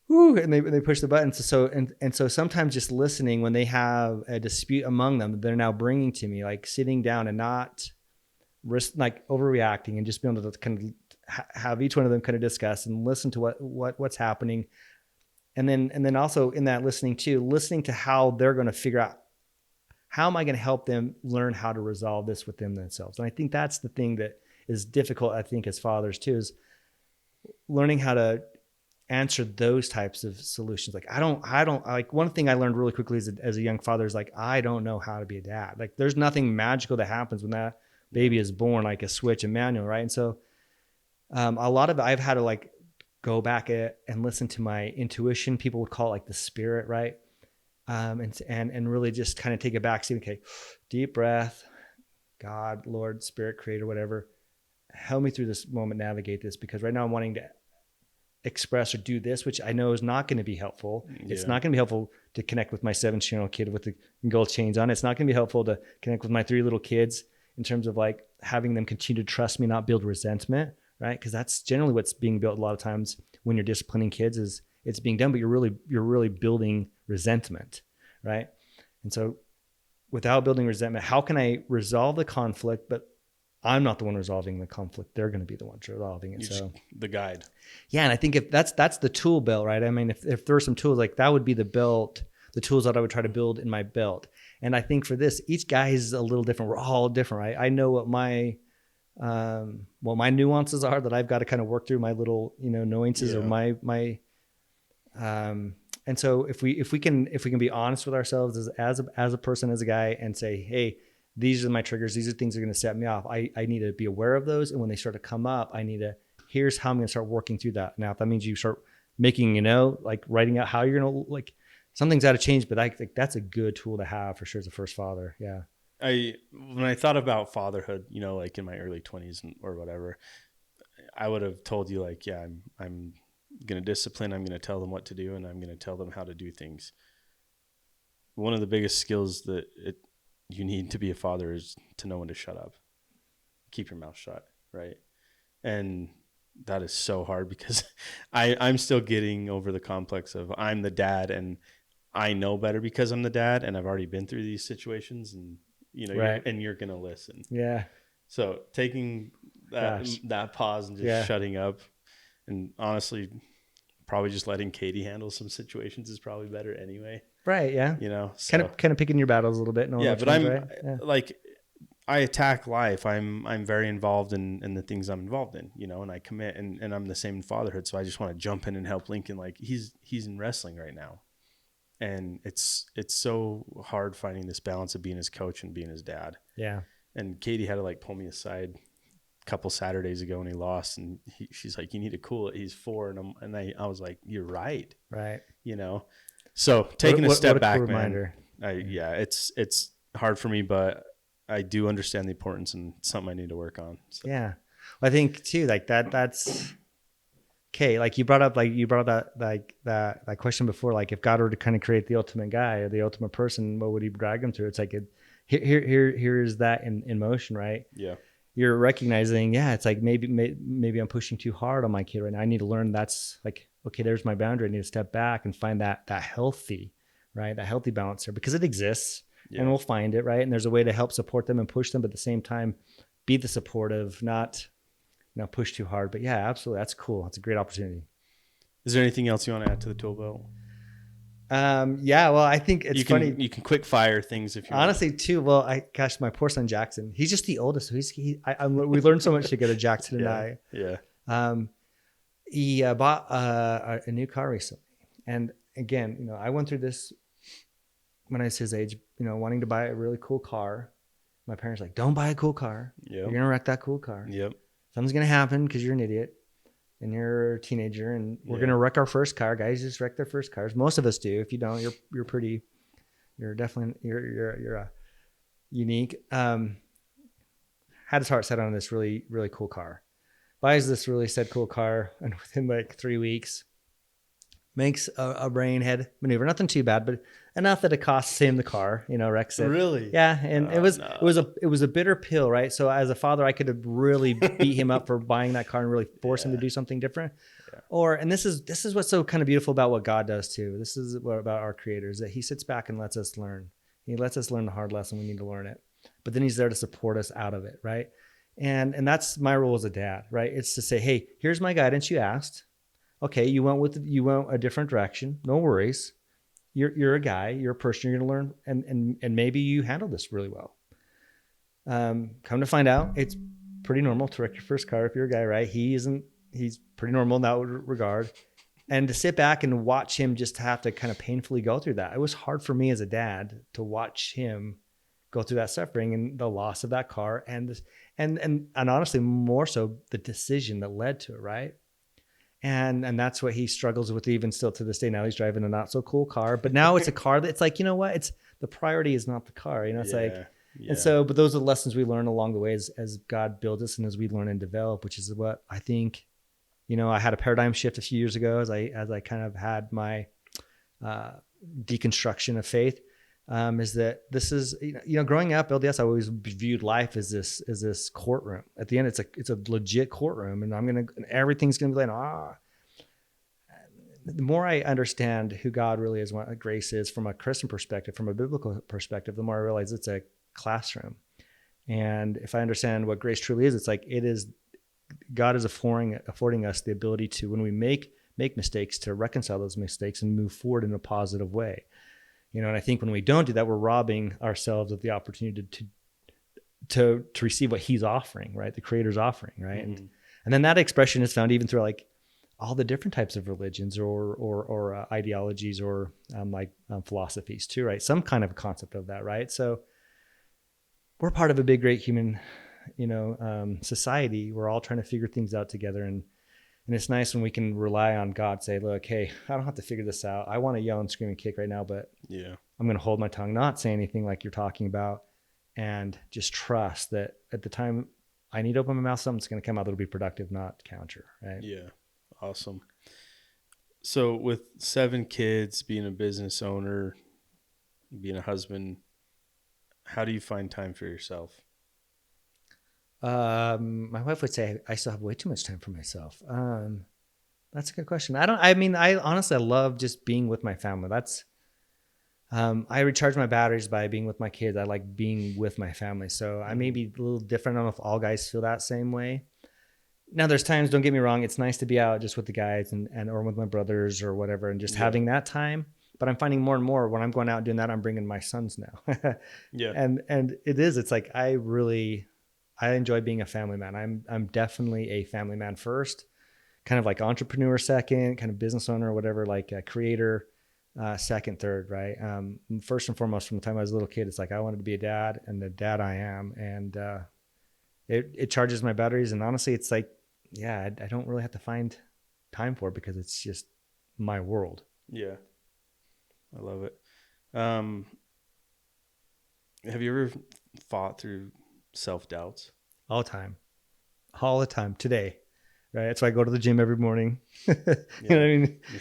Speaker 1: whoo, and they push the buttons. So sometimes just listening when they have a dispute among them, they're now bringing to me, like sitting down and not like overreacting, and just being able to kind of have each one of them kind of discuss and listen to what's happening. And then also in that listening to how they're going to figure out, how am I going to help them learn how to resolve this within themselves? And I think that's the thing that is difficult, I think, as fathers too, is learning how to answer those types of solutions. Like I don't like, one thing I learned really quickly as a young father is like, I don't know how to be a dad. Like there's nothing magical that happens when that baby is born, like a switch, a manual. Right. And so a lot of it, I've had to like go back and listen to my intuition. People would call it like the spirit. Right. And really just kind of take a back seat. Okay. Deep breath, God, Lord, Spirit, Creator, whatever, help me through this moment, navigate this, because right now I'm wanting to express or do this, which I know is not going to be helpful. Yeah. It's not going to be helpful to connect with my 17-year-old kid with the gold chains on. It's not going to be helpful to connect with my 3 little kids in terms of like having them continue to trust me, not build resentment, right? Because that's generally what's being built a lot of times when you're disciplining kids, is it's being done, but you're really building resentment, right? And so without building resentment, how can I resolve the conflict, but I'm not the one resolving the conflict. They're going to be the ones resolving it. So
Speaker 2: the guide.
Speaker 1: Yeah. And I think if that's the tool belt, right? I mean, if there are some tools, like that would be the tools that I would try to build in my belt. And I think for this, each guy is a little different. We're all different, right? I know what my nuances are that I've got to kind of work through, my little, nuances or my and so if we can be honest with ourselves as a person, as a guy, and say, hey, these are my triggers. These are things that are going to set me off. I need to be aware of those. And when they start to come up, here's how I'm going to start working through that. Now, if that means you start making, like writing out how you're going to, like, something's got to change, but I think that's a good tool to have for sure as a first father. Yeah.
Speaker 2: When I thought about fatherhood, like in my early 20s or whatever, I would have told you like, yeah, I'm going to discipline. I'm going to tell them what to do, and I'm going to tell them how to do things. One of the biggest skills that you need to be a father is to know when to shut up. keep your mouth shut. Right. And that is so hard because I'm still getting over the complex of I'm the dad and I know better because I'm the dad and I've already been through these situations, and
Speaker 1: Right.
Speaker 2: you're going to listen.
Speaker 1: Yeah.
Speaker 2: So taking
Speaker 1: Gosh.
Speaker 2: that pause and just
Speaker 1: Yeah.
Speaker 2: shutting up, and honestly, probably just letting Katie handle some situations is probably better anyway.
Speaker 1: Right. Yeah.
Speaker 2: So
Speaker 1: Kind of picking your battles a little bit, knowing
Speaker 2: yeah,
Speaker 1: which
Speaker 2: but
Speaker 1: one's
Speaker 2: I'm
Speaker 1: right. Yeah.
Speaker 2: like, I attack life. I'm very involved in the things I'm involved in, and I commit, and I'm the same in fatherhood. So I just want to jump in and help Lincoln. Like he's in wrestling right now. And it's so hard finding this balance of being his coach and being his dad.
Speaker 1: Yeah.
Speaker 2: And Katie had to like pull me aside a couple Saturdays ago, and he lost, and she's like, you need to cool it. He's 4. And I was like, you're right.
Speaker 1: Right.
Speaker 2: So taking a step
Speaker 1: what a
Speaker 2: back,
Speaker 1: cool
Speaker 2: man,
Speaker 1: reminder.
Speaker 2: it's hard for me, but I do understand the importance and something I need to work on. So.
Speaker 1: Yeah. Well, I think too, like that's okay. Like you brought up that question before, like if God were to kind of create the ultimate guy or the ultimate person, what would he drag him through? It's like here is that in motion, right?
Speaker 2: Yeah.
Speaker 1: You're recognizing, it's like maybe I'm pushing too hard on my kid right now. I need to learn that's like, okay, there's my boundary. I need to step back and find that healthy, right? That healthy balance there, because it exists and we'll find it, right? And there's a way to help support them and push them, but at the same time, be the supportive, not push too hard. But yeah, absolutely. That's cool. That's a great opportunity.
Speaker 2: Is there anything else you want to add to the tool belt?
Speaker 1: Well, I think it's funny.
Speaker 2: You can quick fire things if you
Speaker 1: honestly
Speaker 2: want.
Speaker 1: too. Well, my poor son Jackson, he's just the oldest, so we learned so much together, Jackson and I.
Speaker 2: Yeah.
Speaker 1: He bought a new car recently, and again, I went through this when I was his age, wanting to buy a really cool car. My parents were like, don't buy a cool car.
Speaker 2: Yep.
Speaker 1: You're gonna wreck that cool car.
Speaker 2: Yep.
Speaker 1: Something's gonna happen because you're an idiot. And you're a teenager, and we're gonna wreck our first car. Guys just wreck their first cars. Most of us do. If you don't, you're definitely unique. Had his heart set on this really, really cool car. Buys this really said cool car, and within like 3 weeks, makes a brain head maneuver. Nothing too bad, but enough that it costs him the car. Wrecks it.
Speaker 2: Really?
Speaker 1: Yeah, and it was a bitter pill, right? So as a father, I could have really beat him up for buying that car and really force him to do something different. Yeah. And this is what's so kind of beautiful about what God does too. This is what about our Creator, is that He sits back and lets us learn. He lets us learn the hard lesson. We need to learn it, but then He's there to support us out of it, right? And that's my role as a dad, right? It's to say, hey, here's my guidance. You asked. Okay, you went a different direction. No worries. You're a guy. You're a person. You're going to learn, and maybe you handle this really well. Come to find out, it's pretty normal to wreck your first car if you're a guy, right? He's pretty normal in that regard. And to sit back and watch him just have to kind of painfully go through that. It was hard for me as a dad to watch him go through that suffering and the loss of that car, and honestly, more so the decision that led to it, right? And that's what he struggles with even still to this day. Now he's driving a not so cool car, but now it's a car that's like, it's the priority is not the car, it's and so, but those are the lessons we learn along the way as God builds us and as we learn and develop, which is what I think, I had a paradigm shift a few years ago as I kind of had my deconstruction of faith. Is that this is, growing up LDS, I always viewed life as this courtroom. At the end, it's a legit courtroom, and everything's gonna be like, The more I understand who God really is, what grace is from a Christian perspective, from a biblical perspective, the more I realize it's a classroom. And if I understand what grace truly is, it's like God is affording us the ability to, when we make mistakes, to reconcile those mistakes and move forward in a positive way. And I think when we don't do that, we're robbing ourselves of the opportunity to receive what He's offering, right? The Creator's offering, right? Mm-hmm. And then that expression is found even through like all the different types of religions or ideologies or philosophies too, right? Some kind of a concept of that, right? So we're part of a big, great human, society. We're all trying to figure things out together, and it's nice when we can rely on God, say, look, hey, I don't have to figure this out. I want to yell and scream and kick right now, but I'm going to hold my tongue, not say anything like you're talking about, and just trust that at the time I need to open my mouth, something's going to come out that'll be productive, not counter, right?
Speaker 2: Yeah. Awesome. So with 7 kids, being a business owner, being a husband, how do you find time for yourself?
Speaker 1: My wife would say I still have way too much time for myself. That's a good question. I honestly, I love just being with my family. I recharge my batteries by being with my kids. I like being with my family. So I may be a little different. I don't know if all guys feel that same way. Now there's times, don't get me wrong, it's nice to be out just with the guys and or with my brothers or whatever and just having that time. But I'm finding more and more when I'm going out and doing that, I'm bringing my sons now.
Speaker 2: Yeah.
Speaker 1: And it's like I enjoy being a family man. I'm definitely a family man first, kind of like entrepreneur second, kind of business owner or whatever, like a creator second, third, right? First and foremost, from the time I was a little kid, it's like I wanted to be a dad, and the dad I am, and it charges my batteries. And honestly, it's like, yeah, I don't really have to find time for it because it's just my world.
Speaker 2: Yeah. I love it. Have you ever fought through self-doubts?
Speaker 1: All the time today, right? That's why I go to the gym every morning. You know what I mean? Yeah.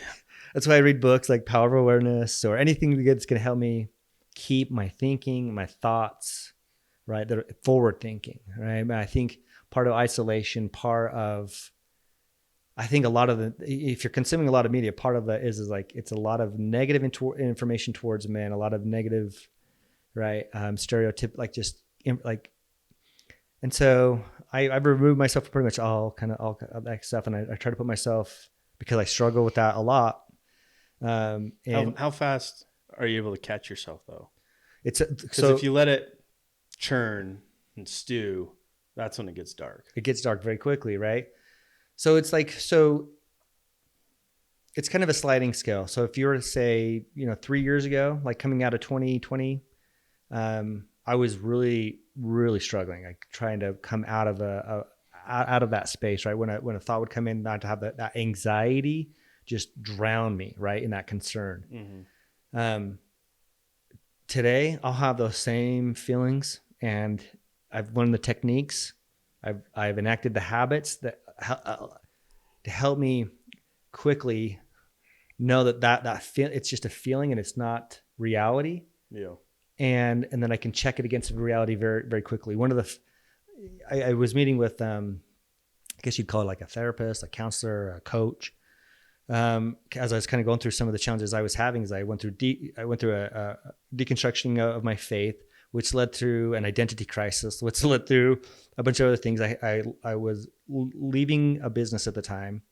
Speaker 1: That's why I read books like Power of Awareness or anything that's going to help me keep my thinking, my thoughts, right? That are forward thinking, right? I think part of isolation, I think a lot of if you're consuming a lot of media, part of that is like, it's a lot of negative information towards men, a lot of negative, right? Stereotype, and so I've removed myself from pretty much all that stuff. And I try to put myself, because I struggle with that a lot. And
Speaker 2: how fast are you able to catch yourself though?
Speaker 1: So
Speaker 2: if you let it churn and stew, that's when it gets dark.
Speaker 1: It gets dark very quickly, right? So it's kind of a sliding scale. So if you were to say, 3 years ago, like coming out of 2020, I was really, really struggling, like trying to come out of out of that space, right? When a thought would come in, not to have that anxiety just drown me, right, in that concern. Mm-hmm. Today, I'll have those same feelings, and I've learned the techniques. I've enacted the habits that to help me quickly know that it's just a feeling and it's not reality.
Speaker 2: Yeah.
Speaker 1: And then I can check it against reality very, very quickly. I was meeting with, I guess you'd call it like a therapist, a counselor, a coach. As I was kind of going through some of the challenges I was having, as I went through a deconstruction of my faith, which led through an identity crisis, which led through a bunch of other things. I was leaving a business at the time,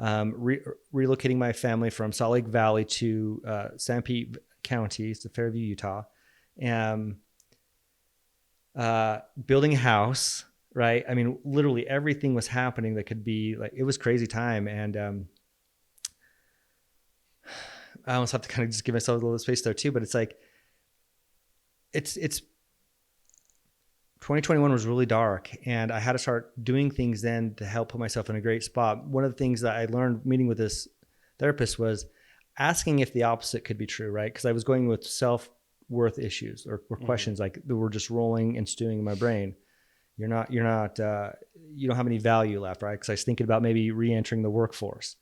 Speaker 1: relocating my family from Salt Lake Valley to Sanpete County, to Fairview, Utah, and building a house, right? I mean, literally everything was happening that could be like, it was crazy time. And I almost have to kind of just give myself a little space there too, but it's like, it's 2021 was really dark, and I had to start doing things then to help put myself in a great spot. One of the things that I learned meeting with this therapist was asking if the opposite could be true, right? Because I was going with self-worth issues or questions like that were just rolling and stewing in my brain. You don't have any value left, right? Because I was thinking about maybe re-entering the workforce.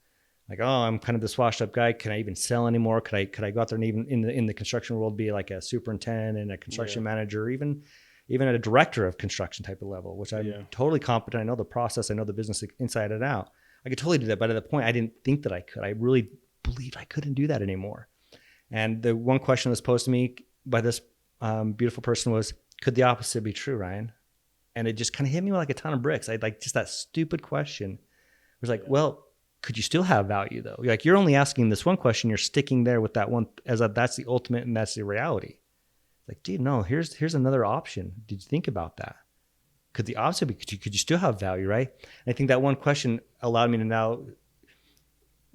Speaker 1: Like, oh, I'm kind of this washed up guy. Can I even sell anymore? Could I go out there and even in the construction world be like a superintendent, a construction manager, or even a director of construction type of level, which I'm totally competent. I know the process. I know the business inside and out. I could totally do that. But at the point, I didn't think that I could. I really believed I couldn't do that anymore. And the one question that was posed to me by this beautiful person was, could the opposite be true, Ryan? And it just kind of hit me like a ton of bricks. I like just that stupid question. It was like, well, could you still have value though? Like, you're only asking this one question. You're sticking there with that one as that's the ultimate and that's the reality. Like, dude, no, here's another option. Did you think about that? Could the opposite be, could you still have value, right? And I think that one question allowed me to now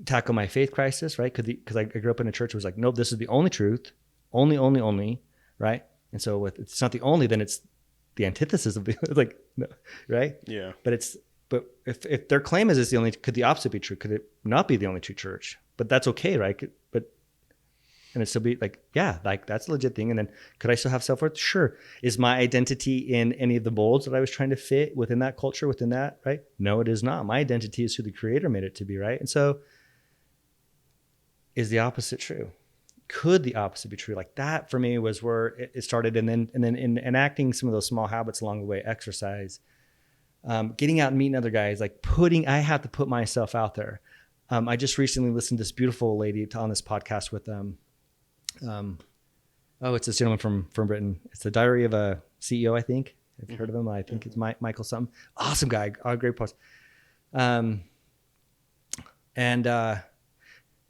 Speaker 1: tackle my faith crisis, right? Because I grew up in a church that was like, nope, this is the only truth. Only, right? And so if it's not the only, then it's the antithesis of the, like, no, right?
Speaker 2: Yeah.
Speaker 1: But if their claim is it's the only, could the opposite be true? Could it not be the only true church? But that's okay, right? And it still be like, yeah, like that's a legit thing. And then could I still have self-worth? Sure. Is my identity in any of the molds that I was trying to fit within that culture, within that, right? No, it is not. My identity is who the creator made it to be, right? And so is the opposite true? Could the opposite be true? Like that for me was where it started. And then in enacting some of those small habits along the way, exercise, getting out and meeting other guys, like I have to put myself out there. I just recently listened to this beautiful lady on this podcast with, it's this gentleman from Britain. It's the Diary of a CEO, I think. Have you heard of him? I think it's Michael something. Awesome guy. Great post.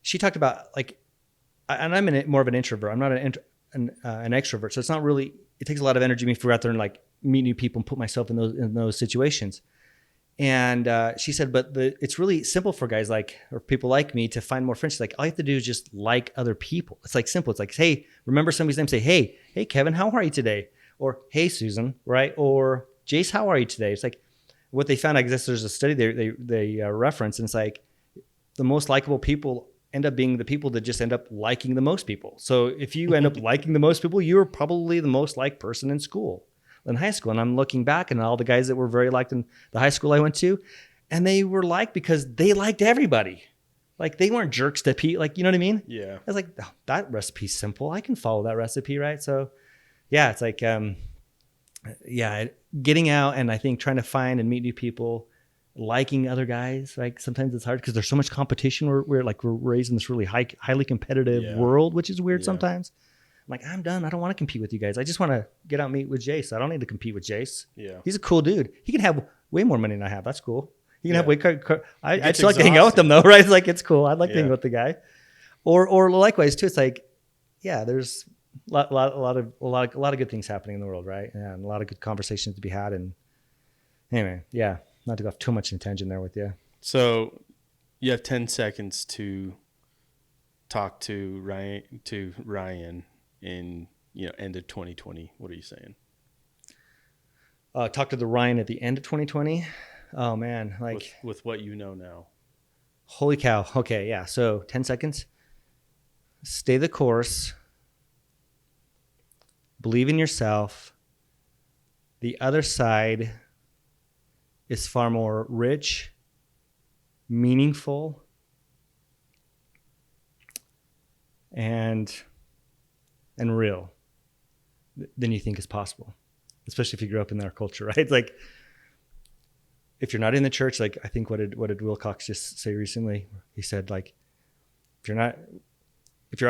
Speaker 1: She talked about like, and I'm more of an introvert. I'm not an extrovert. So it's not really, it takes a lot of energy me to go out there and like meet new people and put myself in those situations. And she said, but it's really simple for guys like, or people like me to find more friends. Like all you have to do is just like other people. It's like simple. It's like, hey, remember somebody's name, say, hey Kevin, how are you today? Or hey Susan, right? Or Jace, how are you today? It's like what they found. I guess there's a study they reference, and it's like the most likable people end up being the people that just end up liking the most people. So if you end up liking the most people, you're probably the most liked person in school, in high school. And I'm looking back and all the guys that were very liked in the high school I went to, and they were liked because they liked everybody. Like they weren't jerks to Pete. Like, you know what I mean?
Speaker 2: Yeah.
Speaker 1: I was like, oh, that recipe's simple. I can follow that recipe, right? So yeah, it's like, getting out and I think trying to find and meet new people, liking other guys. Like sometimes it's hard because there's so much competition. We're raised in this really highly competitive world, which is weird sometimes. I'm like, I'm done. I don't want to compete with you guys. I just want to get out and meet with Jace. I don't need to compete with Jace.
Speaker 2: Yeah.
Speaker 1: He's a cool dude. He can have way more money than I have. That's cool. He can have way. I'd still like to hang out with him though, right? It's like, it's cool. I'd like to hang out with the guy. Or likewise too. It's like, yeah, there's a lot of good things happening in the world, right? And a lot of good conversations to be had. And anyway, yeah, not to go off too much in tangent there with you.
Speaker 2: So you have 10 seconds to talk to Ryan in end of 2020. What are you saying?
Speaker 1: Talk to the Ryan at the end of 2020. Oh man, like
Speaker 2: with what you know now.
Speaker 1: Holy cow. Okay, yeah. So 10 seconds. Stay the course. Believe in yourself. The other side is far more rich, meaningful, and real than you think is possible, especially if you grew up in our culture, right? It's like, if you're not in the church, like I think what did Wilcox just say recently? He said, like, if you're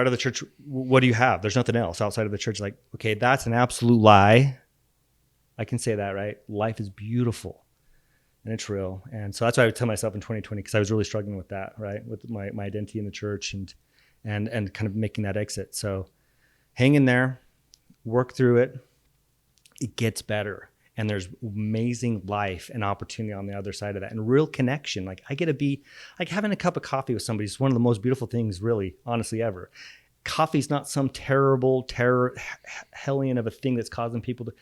Speaker 1: out of the church, what do you have? There's nothing else outside of the church. Like, okay, that's an absolute lie. I can say that, right? Life is beautiful and it's real. And so that's what I would tell myself in 2020, because I was really struggling with that, right? With my identity in the church and kind of making that exit. So hang in there, work through it. It gets better. And there's amazing life and opportunity on the other side of that, and real connection. Like I get to be like having a cup of coffee with somebody is one of the most beautiful things, really, honestly, ever. Coffee's not some terrible hellion of a thing that's causing people to,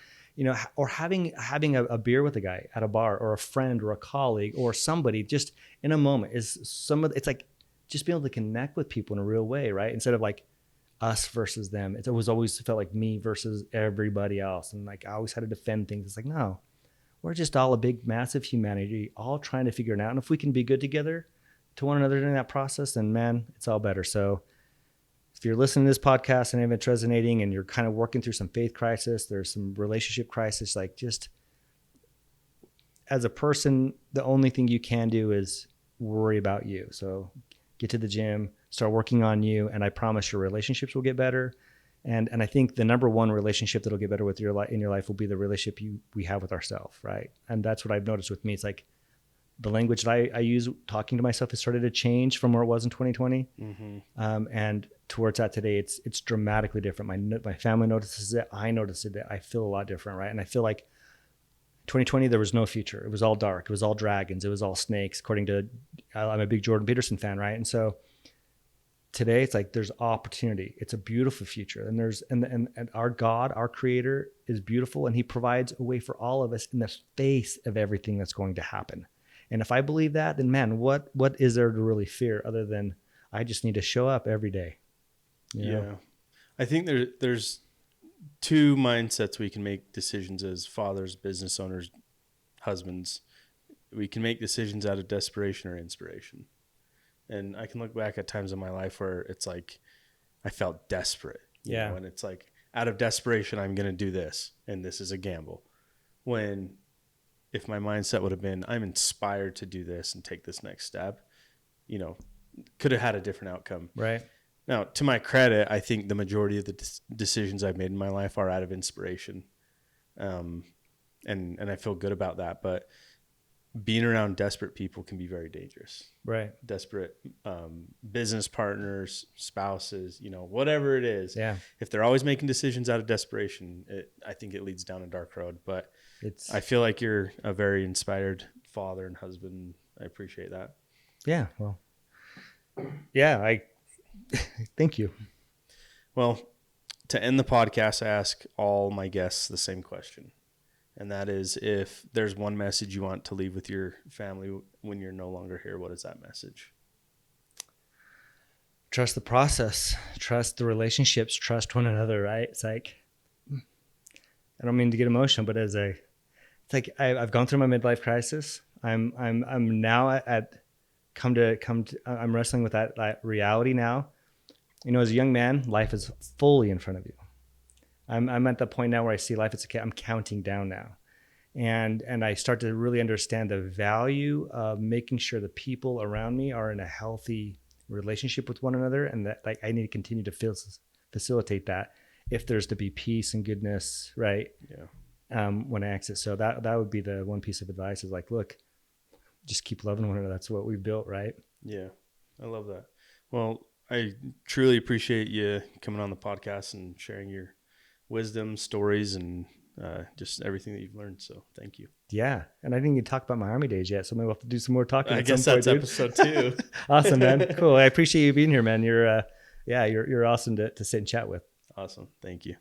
Speaker 1: or having a beer with a guy at a bar, or a friend or a colleague or somebody just in a moment is it's like just being able to connect with people in a real way, right? Instead of like us versus them. It was always felt like me versus everybody else. And like I always had to defend things. It's like, no, we're just all a big, massive humanity, all trying to figure it out. And if we can be good together to one another during that process, then man, it's all better. So if you're listening to this podcast and if it's resonating and you're kind of working through some faith crisis, there's some relationship crisis, like just as a person, the only thing you can do is worry about you. So get to the gym, start working on you, and I promise your relationships will get better. And I think the number one relationship that'll get better with in your life will be the relationship we have with ourselves, right? And that's what I've noticed with me. It's like the language that I use talking to myself has started to change from where it was in 2020, and to where it's at today. It's dramatically different. My family notices it. I notice it. I feel a lot different, right? And I feel like 2020 there was no future. It was all dark. It was all dragons. It was all snakes. According to, I'm a big Jordan Peterson fan, right? And so today it's like there's opportunity. It's a beautiful future, and there's and our God, our Creator, is beautiful, and He provides a way for all of us in the face of everything that's going to happen. And if I believe that, then man, what is there to really fear other than I just need to show up every day? You know?
Speaker 2: I think there's two mindsets we can make decisions as fathers, business owners, husbands. We can make decisions out of desperation or inspiration. And I can look back at times in my life where it's like I felt desperate. You know, and it's like out of desperation, I'm going to do this, and this is a gamble. When if my mindset would have been, I'm inspired to do this and take this next step, you know, could have had a different outcome.
Speaker 1: Right.
Speaker 2: Now, to my credit, I think the majority of the decisions I've made in my life are out of inspiration. And I feel good about that. But being around desperate people can be very dangerous.
Speaker 1: Right.
Speaker 2: Desperate business partners, spouses, you know, whatever it is.
Speaker 1: Yeah.
Speaker 2: If they're always making decisions out of desperation, I think it leads down a dark road. But I feel like you're a very inspired father and husband. I appreciate that.
Speaker 1: Yeah. Well, yeah, thank you.
Speaker 2: Well, to end the podcast, I ask all my guests the same question. And that is, if there's one message you want to leave with your family when you're no longer here, what is that message?
Speaker 1: Trust the process, trust the relationships, trust one another, right? It's like, I don't mean to get emotional, but it's like I've gone through my midlife crisis. I'm now I'm wrestling with that reality now. You know, as a young man, life is fully in front of you. I'm at the point now where I see life, I'm counting down now. And I start to really understand the value of making sure the people around me are in a healthy relationship with one another, and that like I need to continue to facilitate that if there's to be peace and goodness, right?
Speaker 2: Yeah.
Speaker 1: When I exit. So that would be the one piece of advice is like, look, just keep loving one another. That's what we've built, right?
Speaker 2: Yeah. I love that. Well, I truly appreciate you coming on the podcast and sharing your wisdom, stories, and just everything that you've learned. So thank you.
Speaker 1: Yeah. And I didn't even talk about my Army days yet. So maybe we'll have to do some more talking.
Speaker 2: I guess that's episode 2.
Speaker 1: Awesome, man. Cool. I appreciate you being here, man. You're awesome to sit and chat with.
Speaker 2: Awesome. Thank you.